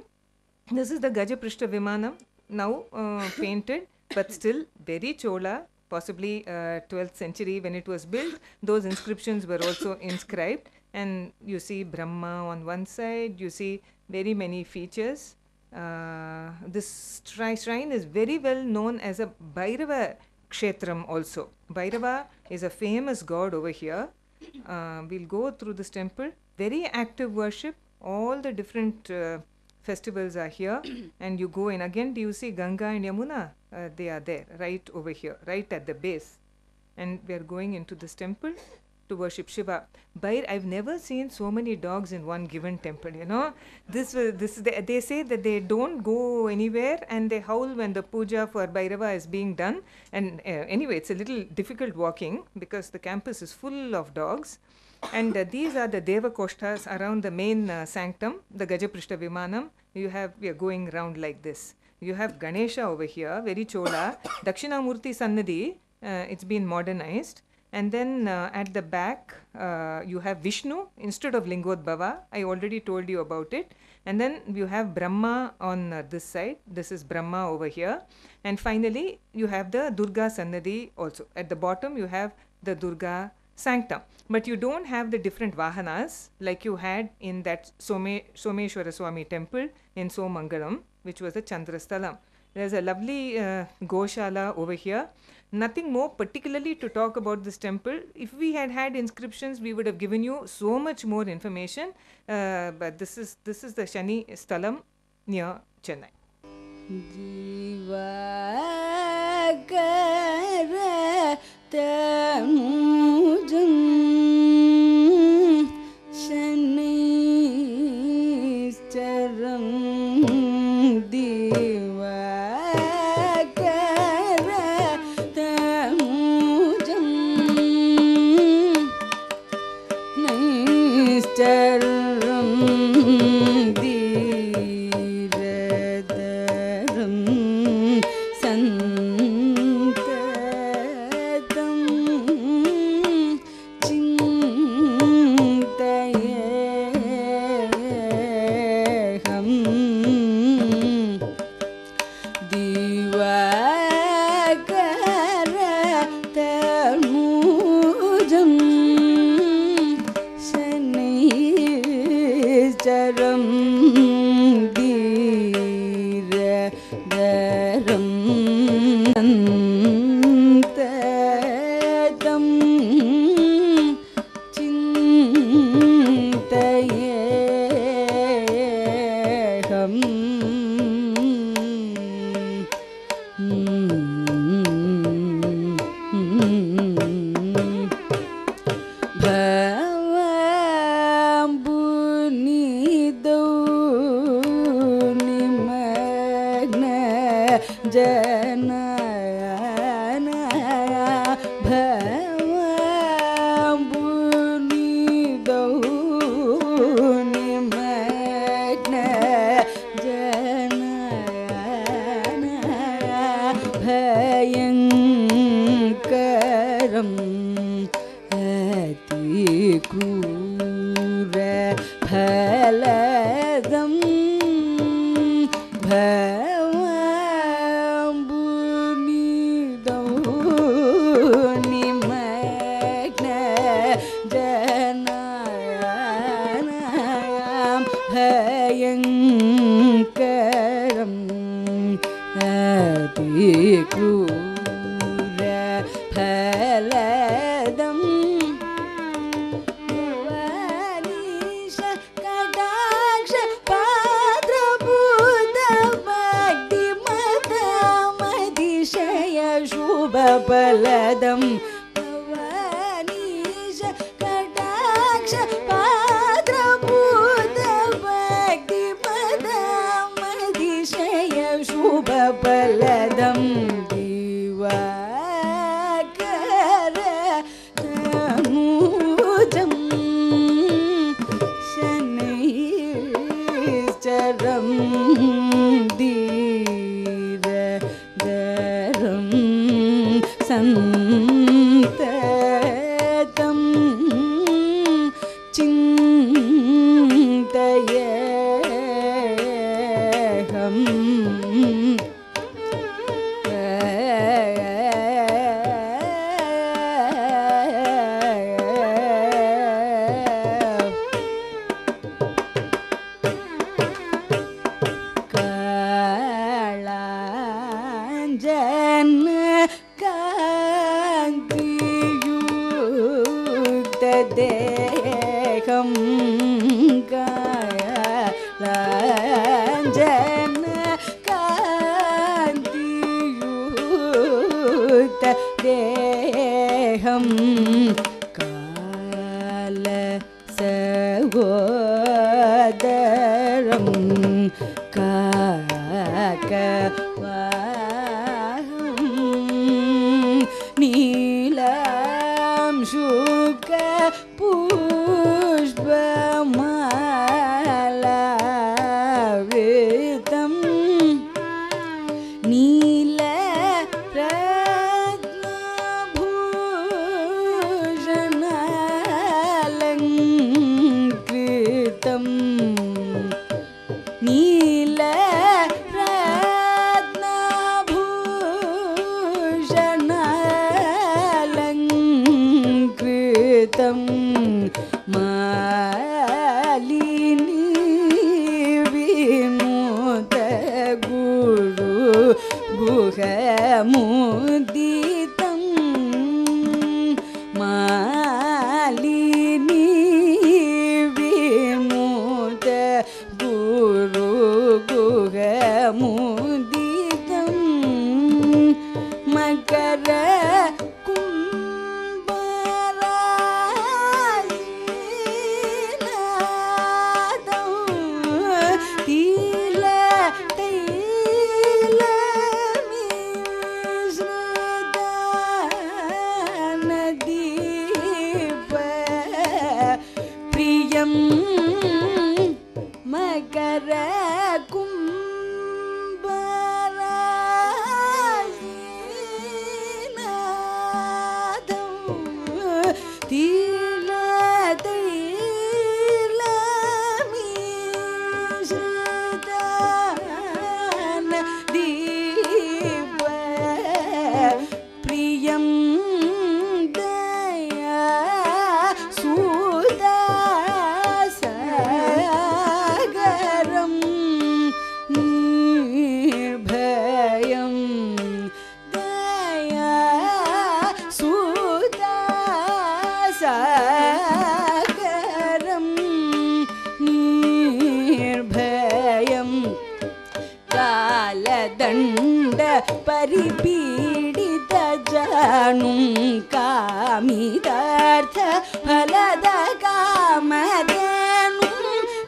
this is the Gajaprishta Vimanam, now painted, but still very Chola, possibly 12th century when it was built. Those inscriptions were also inscribed, and you see Brahma on one side, you see very many features. This shrine is very well known as a Bhairava Kshetram also. Bhairava is a famous god over here. We'll go through this temple. Very active worship. All the different festivals are here. And you go in. Again, do you see Ganga and Yamuna? They are there, right over here, right at the base. And we are going into this temple to worship Shiva. I've never seen so many dogs in one given temple, you know. They say that they don't go anywhere and they howl when the puja for Bhairava is being done. And anyway, it's a little difficult walking because the campus is full of dogs. And these are the Deva Koshtas around the main sanctum, the Gajaprishta Vimanam. We are going around like this. You have Ganesha over here, very Chola. Dakshinamurti Sannadhi, it's been modernized. And then at the back, you have Vishnu instead of Lingodbhava. I already told you about it. And then you have Brahma on this side. This is Brahma over here. And finally, you have the Durga Sannadhi also. At the bottom, you have the Durga Sanctum. But you don't have the different Vahanas like you had in that Someshwara Swami temple in Somangalam, which was a Chandrasthalam. There's a lovely Goshala over here. Nothing more particularly to talk about this temple. If we had had inscriptions, we would have given you so much more information. But this is the Shani Sthalam near Chennai. Navagraha Santa தேகம் கால சகோதரம் காக்கவாகம் நீலம் சுக புஷ்பமாலாவிதம் நீல ரத்னபூஷணாலங்கிருதம் நீல ரத்னபூஷணாலங்கிருதம் மாலினி விமுத குரு குஹமுதிதம் மாலினி விமுத குரு குஹமுதிதம் மகர மகர கும்பராசிநாதம் தீல தைலமிஸ்ரிதான தீப பிரியம் தயா சுதாசகரம் நிர்பயம் தயா சுதாசகரம் நிர்பயம் காலதண்ட பரிபீடித ஜானும் காமிதார்த்த பலத காமதேனும்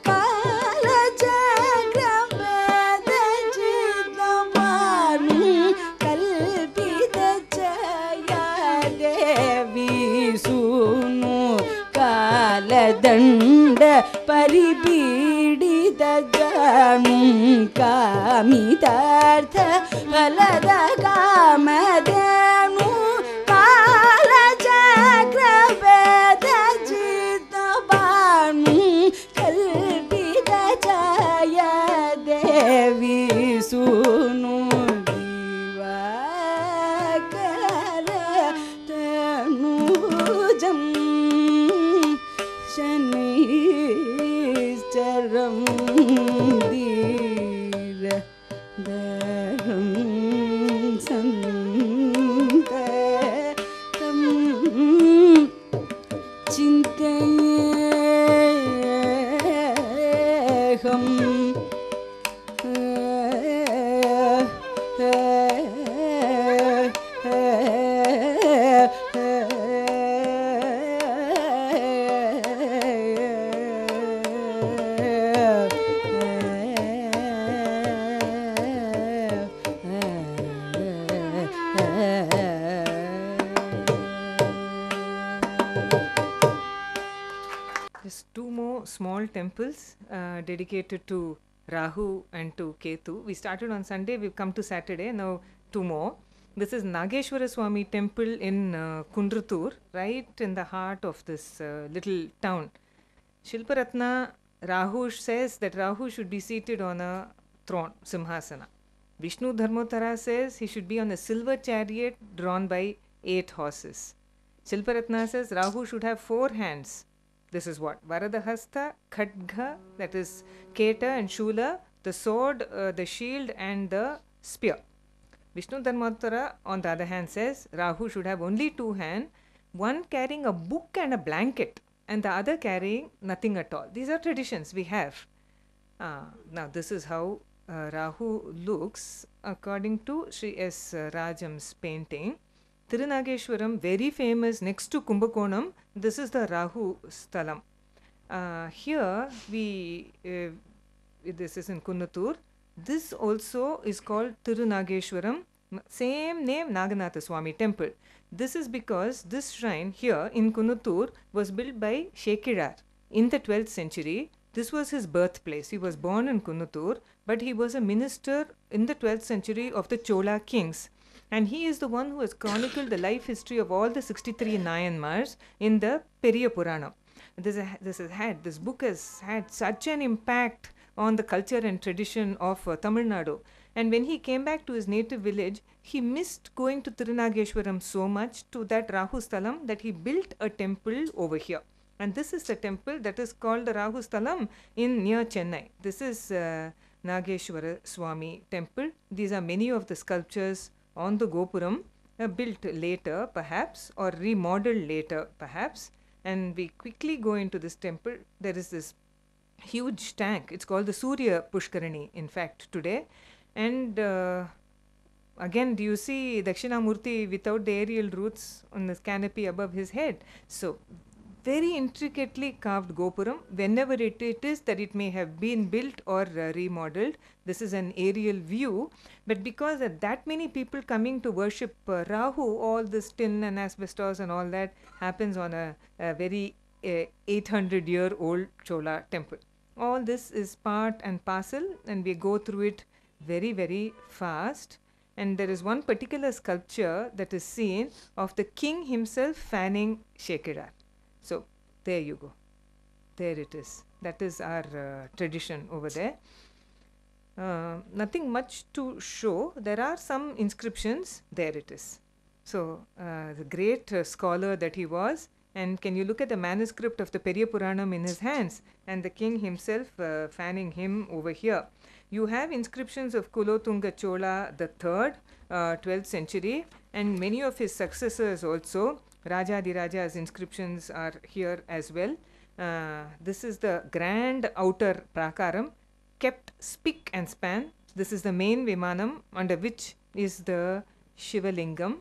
காலச்சக்ரவேத சித்தமானும் கல்பித ஜய தேவி சூனு காலதண்ட பரிபீடித ஜானும் காமிதார்த்த பலத காமதேனு காலச்சக்ரவேத சித்தபானும் கல்பித ஜய தேவி சூனு திவாகர தனுஜம் சனீச்சரம் தீர தரம் சந்ததம் சிந்தேகம் Just two more small temples dedicated to Rahu and to Ketu. We started on Sunday, we've come to Saturday, now two more. This is Nageshwara Swami temple in Kundratur, right in the heart of this little town. Shilparatna Rahu says that Rahu should be seated on a throne, Simhasana. Vishnu Dharmotara says he should be on a silver chariot drawn by 8 horses. Shilparatna says Rahu should have 4 hands. This is what? Varadahasta, Khadga, that is Keta and Shula, the sword, the shield and the spear. Vishnu Dharmotara, on the other hand, says Rahu should have only 2 hands, one carrying a book and a blanket, and the other carrying nothing at all. These are traditions we have. Now this is how Rahu looks according to Sri S. Rajam's painting. Tirunageshwaram, very famous next to Kumbakonam. This is the Rahu Sthalam. Here this is in Kunnatur. This also is called Tirunageshwaram. Same name, Naganathaswamy temple. This is because this shrine here in Kunnatur was built by Shekirar in the 12th century. This was his birthplace. He was born in Kunnatur, but he was a minister in the 12th century of the Chola kings. And he is the one who has chronicled the life history of all the 63 Nayanmars in the Periya Purana. This book has had such an impact on the culture and tradition of Tamil Nadu. And when he came back to his native village, he missed going to Tirunageshwaram so much, to that Rahu Sthalam, that he built a temple over here. And this is the temple that is called the Rahu Sthalam near Chennai. This is Nageshwara Swami temple. These are many of the sculptures on the Gopuram, built later perhaps, or remodeled later perhaps. And we quickly go into this temple. There is this huge tank. It's called the Surya Pushkarani, in fact, today. And again, do you see Dakshinamurti without the aerial roots on the canopy above his head? So, very intricately carved Gopuram. Whenever it is that it may have been built or remodeled, this is an aerial view. But because that many people coming to worship Rahu, all this tin and asbestos and all that happens on a very 800-year-old Chola temple. All this is part and parcel, and we go through it very, very fast. And there is one particular sculpture that is seen of the king himself fanning Shekirar. So there you go. There it is. That is our tradition over there. Nothing much to show. There are some inscriptions. There it is. So the great scholar that he was. And can you look at the manuscript of the Periya Puranam in his hands, and the king himself fanning him over here. You have inscriptions of Kulothunga Chola III, 12th century, and many of his successors also. Rajadiraja's inscriptions are here as well. This is the grand outer prakaram, kept spick and span. This is the main Vimanam, under which is the Shivalingam.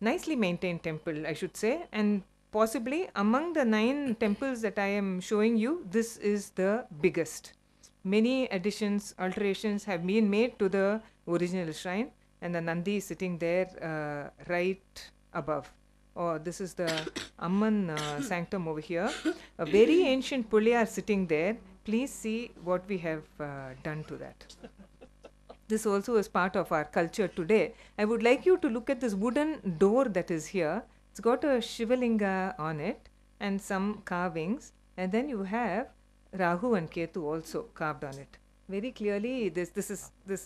Nicely maintained temple, I should say, and possibly among the 9 temples that I am showing you, this is the biggest. Many additions, alterations have been made to the original shrine, and the Nandi is sitting there right above. Oh, this is the Amman sanctum over here. A very ancient Pulliyar sitting there. Please see what we have done to that. This also is part of our culture today. I would like you to look at this wooden door that is here. It's got a Shivalinga on it and some carvings. And then you have Rahu and Ketu also carved on it. Very clearly, this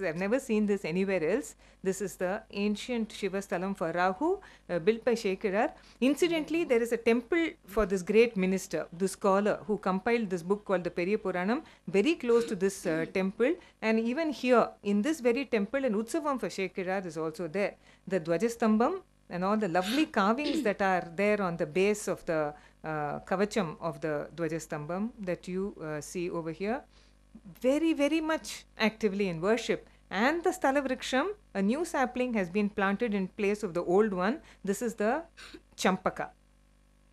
I've never seen this anywhere else. This is the ancient Shiva Sthalam for Rahu, built by Shekirar. Incidentally, there is a temple for this great minister, the scholar who compiled this book called the Periya Puranam, very close to this temple. And even here, in this very temple, an Utsavam for Shekirar is also there. The Dwajastambam and all the lovely carvings that are there on the base of the Kavacham of the Dwajastambam that you see over here. Very, very much actively in worship. And the Sthalavraksham, a new sapling has been planted in place of the old one. This is the Champaka,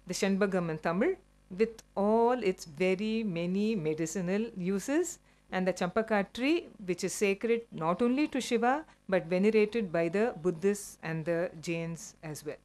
the Shanbagam in Tamil, with all its very many medicinal uses. And the Champaka tree, which is sacred not only to Shiva, but venerated by the Buddhists and the Jains as well.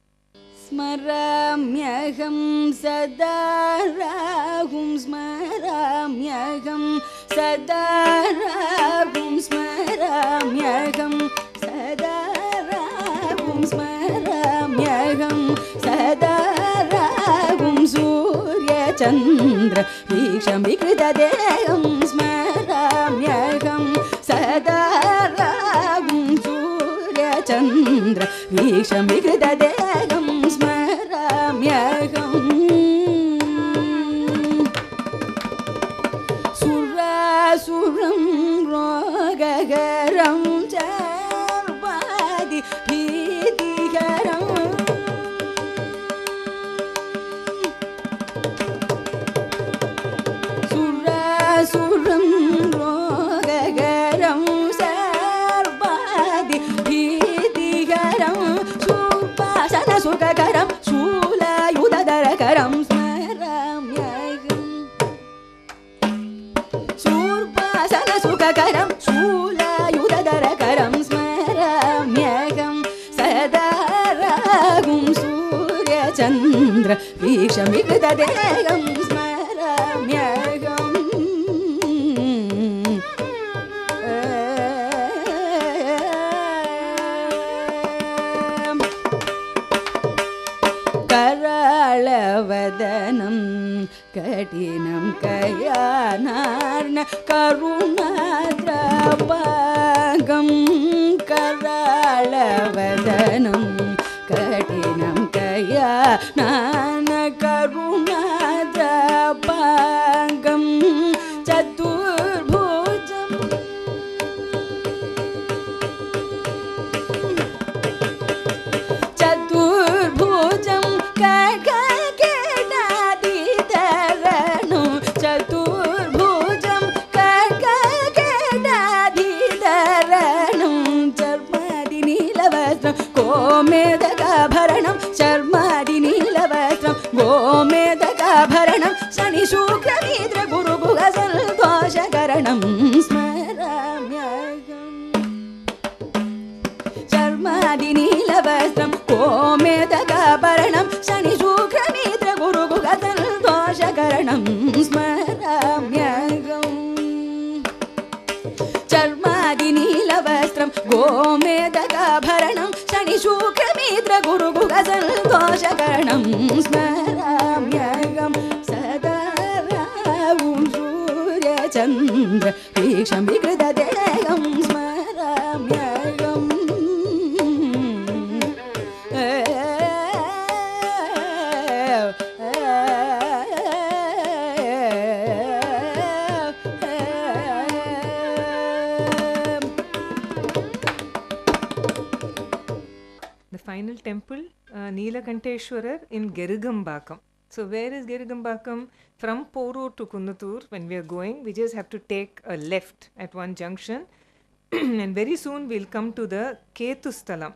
Smaramyaham sadarahum smaramyaham sadarahum smaramyaham sadarahum smaramyaham sadarahum surya chandra viksham vikridadeham smaramyaham sadarahum surya chandra viksham vikridadeham Smaramyaham Surasuram Rogagaram Charvadi Bhitiharam Surasuram Vishamigridadegam Smaramyagam Karalavadanam Katinam Kayanarna Karunadrapagam Karalavadanam Katinam Kayanarna Karunadrapagam Chaturbhujam Chaturbhujam Karkakedadidharanam Chaturbhujam Karkakedadidharanam Charmadi Nilavastram Gomedakabharanam Charmadi Nilavastram Gomedakabharanam Shani Shukra Midra Guru Gugasal Doshakaranam Smaramyagam Charmadi Nilavastram Gomedakabharanam Shani Shukra Midra Guru Gugasal Doshakaranam Smaramyagam Charmadi Nilavastram Gomedakabharanam Shani Shukra Midra Guru Gugasal Doshakaranam Smaramyagam Sadaravum Surya Chandra Vikshamigridadegam Smaramyagam The final temple, Neelakanteshwarar in Gerugambakam. So where is Gerugambakam? From Porur to Kunnutur, when we are going, we just have to take a left at one junction and very soon we'll come to the Ketu Sthalam.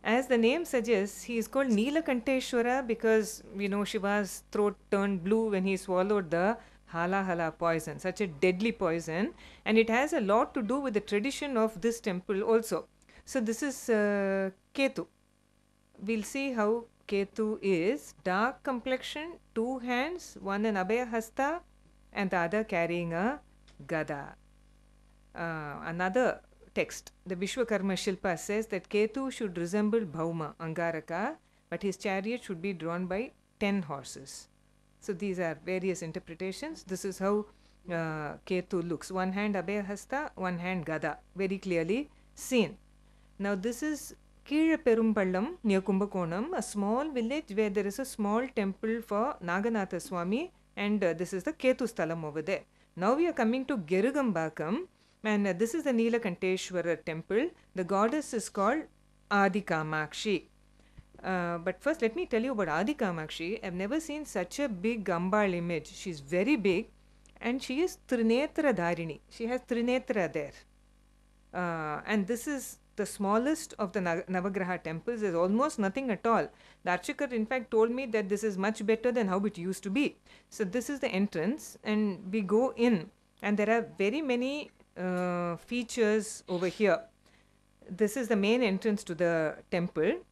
As the name suggests, he is called Neelakanteshwara because, you know, Shiva's throat turned blue when he swallowed the hala poison, such a deadly poison, and it has a lot to do with the tradition of this temple also. So this is Ketu. We'll see how Ketu is. Dark complexion, 2 hands, one an Abhaya Hasta and the other carrying a Gada. Another text, the Vishwakarma Shilpa says that Ketu should resemble Bhauma, Angaraka, but his chariot should be drawn by 10 horses. So these are various interpretations. This is how Ketu looks. One hand Abhaya Hasta, one hand Gada, very clearly seen. Now this is Keeraperumballam near Kumbakonam, a small village where there is a small temple for Naganatha Swami, and this is the Ketu Sthalam over there. Now we are coming to Gerugambakam, and this is the Neelakanteshwara temple. The goddess is called Adi Kamakshi. But first let me tell you about Adi Kamakshi. I've never seen such a big Gambal image. She's very big and she is Trinetra Dharini. She has Trinetra there. And this is the smallest of the Navagraha temples. There's almost nothing at all. The Archakar in fact told me that this is much better than how it used to be. So this is the entrance and we go in and there are very many features over here. This is the main entrance to the temple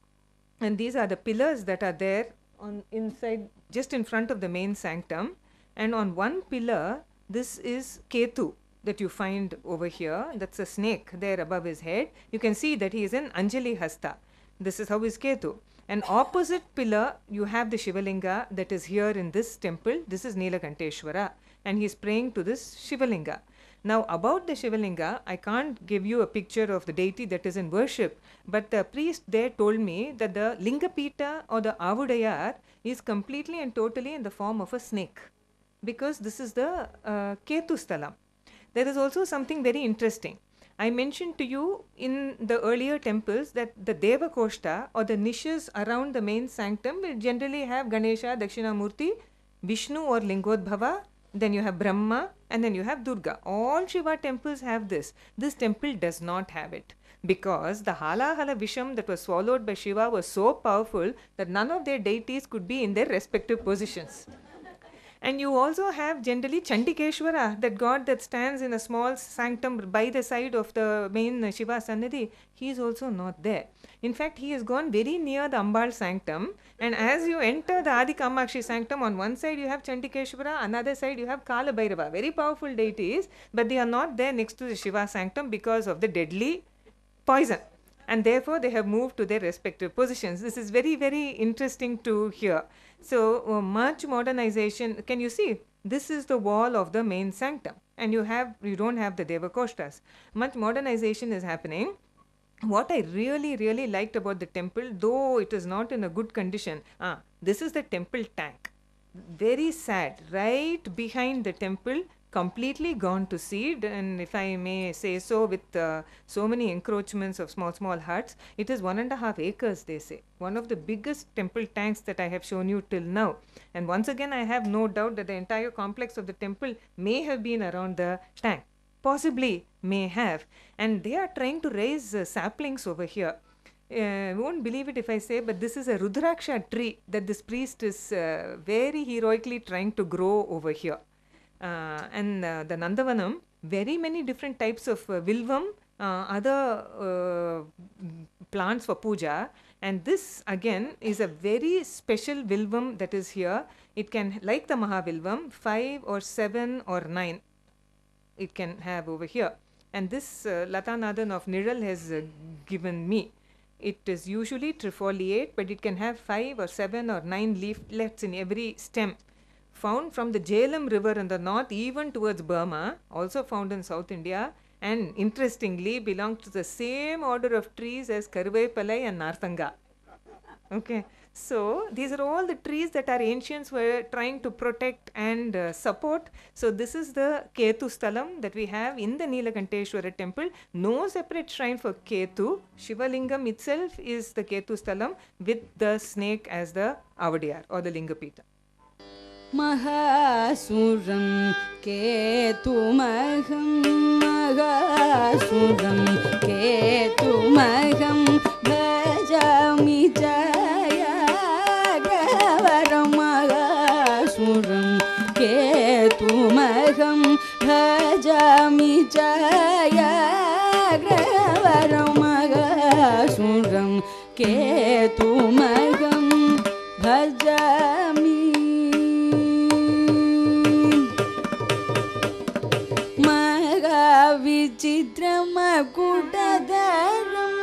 and these are the pillars that are there on inside, just in front of the main sanctum, and on one pillar this is Ketu that you find over here. That's a snake there above his head. You can see that he is an Anjali Hasta. This is how is Ketu. And opposite pillar you have the Shivalinga that is here in this temple. This is Neelakanteshwara and he is praying to this Shivalinga. Now about the Shivalinga, I can't give you a picture of the deity that is in worship, but the priest there told me that the Lingapita or the Avudayar is completely and totally in the form of a snake, because this is the Ketu Sthalam. There is also something very interesting. I mentioned to you in the earlier temples that the Devakoshta or the niches around the main sanctum will generally have Ganesha, Dakshinamurti, Vishnu or Lingodbhava, then you have Brahma, and then you have Durga. All Shiva temples have this. This temple does not have it, because the Hala Visham that was swallowed by Shiva was so powerful that none of their deities could be in their respective positions. And you also have generally Chandikeshwara, that god that stands in a small sanctum by the side of the main Shiva Sannidhi. He is also not there. In fact, he has gone very near the Ambal sanctum, and as you enter the Adi Kamakshi sanctum, on one side you have Chandikeshwara, another side you have Kala Bhairava, very powerful deities, but they are not there next to the Shiva sanctum because of the deadly poison, and therefore they have moved to their respective positions. This is very, very interesting to hear. So much modernization. Can you see? This is the wall of the main sanctum, and you don't have the Devakoshtas. Much modernization is happening. What I really, really liked about the temple, though it is not in a good condition, this is the temple tank. Very sad. Right behind the temple, completely gone to seed, and if I may say so, with so many encroachments of small huts, it is 1.5 acres, they say. One of the biggest temple tanks that I have shown you till now. And once again, I have no doubt that the entire complex of the temple may have been around the tank. Possibly may have. And they are trying to raise saplings over here. You won't believe it if I say, but this is a Rudraksha tree that this priest is very heroically trying to grow over here. And the Nandavanam, very many different types of Vilvam, other plants for puja. And this again is a very special Vilvam that is here. It can, like the Mahavilvam, 5 or 7 or 9 it can have over here. And this Latanathan of Niral has given me. It is usually trifoliate, but it can have 5 or 7 or 9 leaflets in every stem. Found from the Jhelum river in the north, even towards Burma, also found in South India, and interestingly belongs to the same order of trees as Karuvepalai and Narthanga. Okay, so these are all the trees that our ancients were trying to protect and support. So this is the Ketu Sthalam that we have in the Nilakanteshwara temple. No separate shrine for Ketu. Shivalingam itself is the Ketu Sthalam with the snake as the Avadiyar or the Lingapita. Mahasuram Ketumaham Mahasuram Ketumaham Bhajami Jaya Gravaram Mahasuram Ketumaham Bhajami Jaya Gravaram Mahasuram Ketumaham Bhajami Vichitramakuttadaram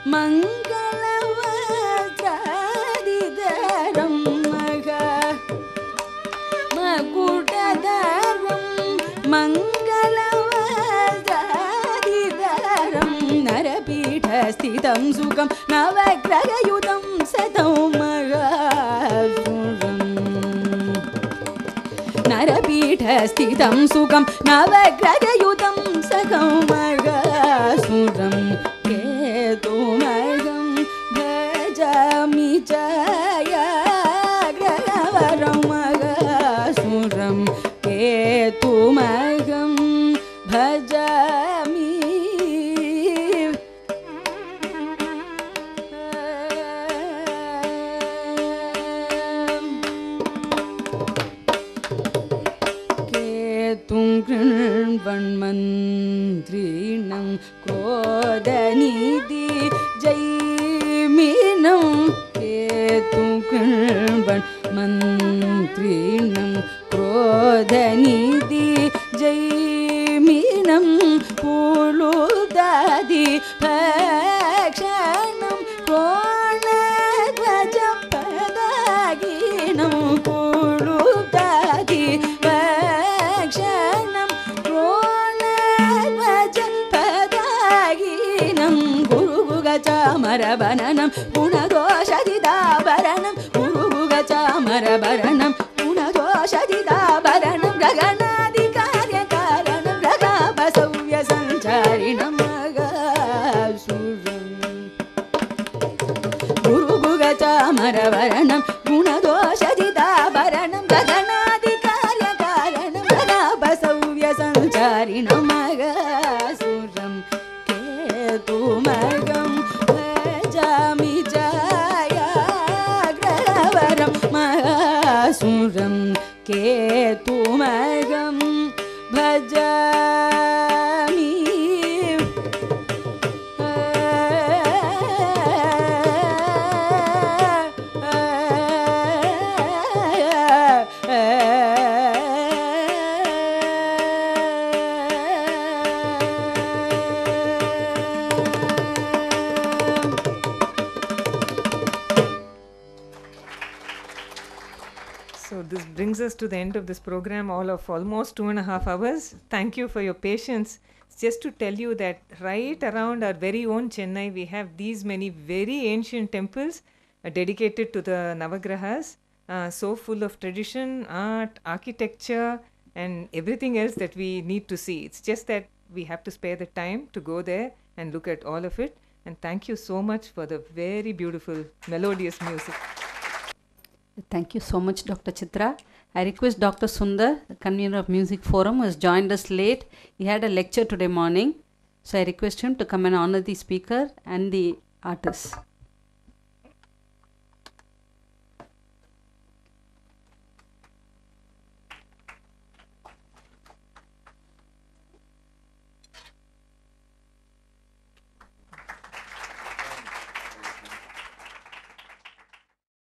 Mangalavajradidaram Makuttadaram Mangalavajradidaram Narapitha Sthitam Sukham Navagrahayudam Satam Mahasuram Narapitha Sthitam Sukham Navagrahayudam Sakam Mahasuram Ketumaham Bhajami Jaya Gravaram Mahasuram Ketumaham Bhajami Vanmantrinam Kodanidhi Jaiminam Ketum Vanmantrinam Kodanidhi Jaiminam Puludadi Bhakshanam Konadvajam Padaginam Puludadi Bhakshanam Marabanam Punadoshadidabaranam Urugachamarabaranam Punadoshadidabaranam Gaganadikaryakaranam Ragabasavya Sancharinam Magasuram Urugachamarabaranam Punadoshadidabaranam Gaganadikaryakaranam Ragabasavya Sancharinam Magasuram Ketumaham Bhajami Jaya Gravaram Mahasuram Ketumaham हेतुमगं भजामि So this brings us to the end of this program, all of almost 2.5 hours. Thank you for your patience. Just to tell you that right around our very own Chennai, we have these many very ancient temples dedicated to the Navagrahas, so full of tradition, art, architecture, and everything else that we need to see. It's just that we have to spare the time to go there and look at all of it. And thank you so much for the very beautiful, melodious music. Thank you so much, Dr. Chithra. I request Dr. Sundar, the convener of Music Forum, who has joined us late. He had a lecture today morning. So I request him to come and honor the speaker and the artists.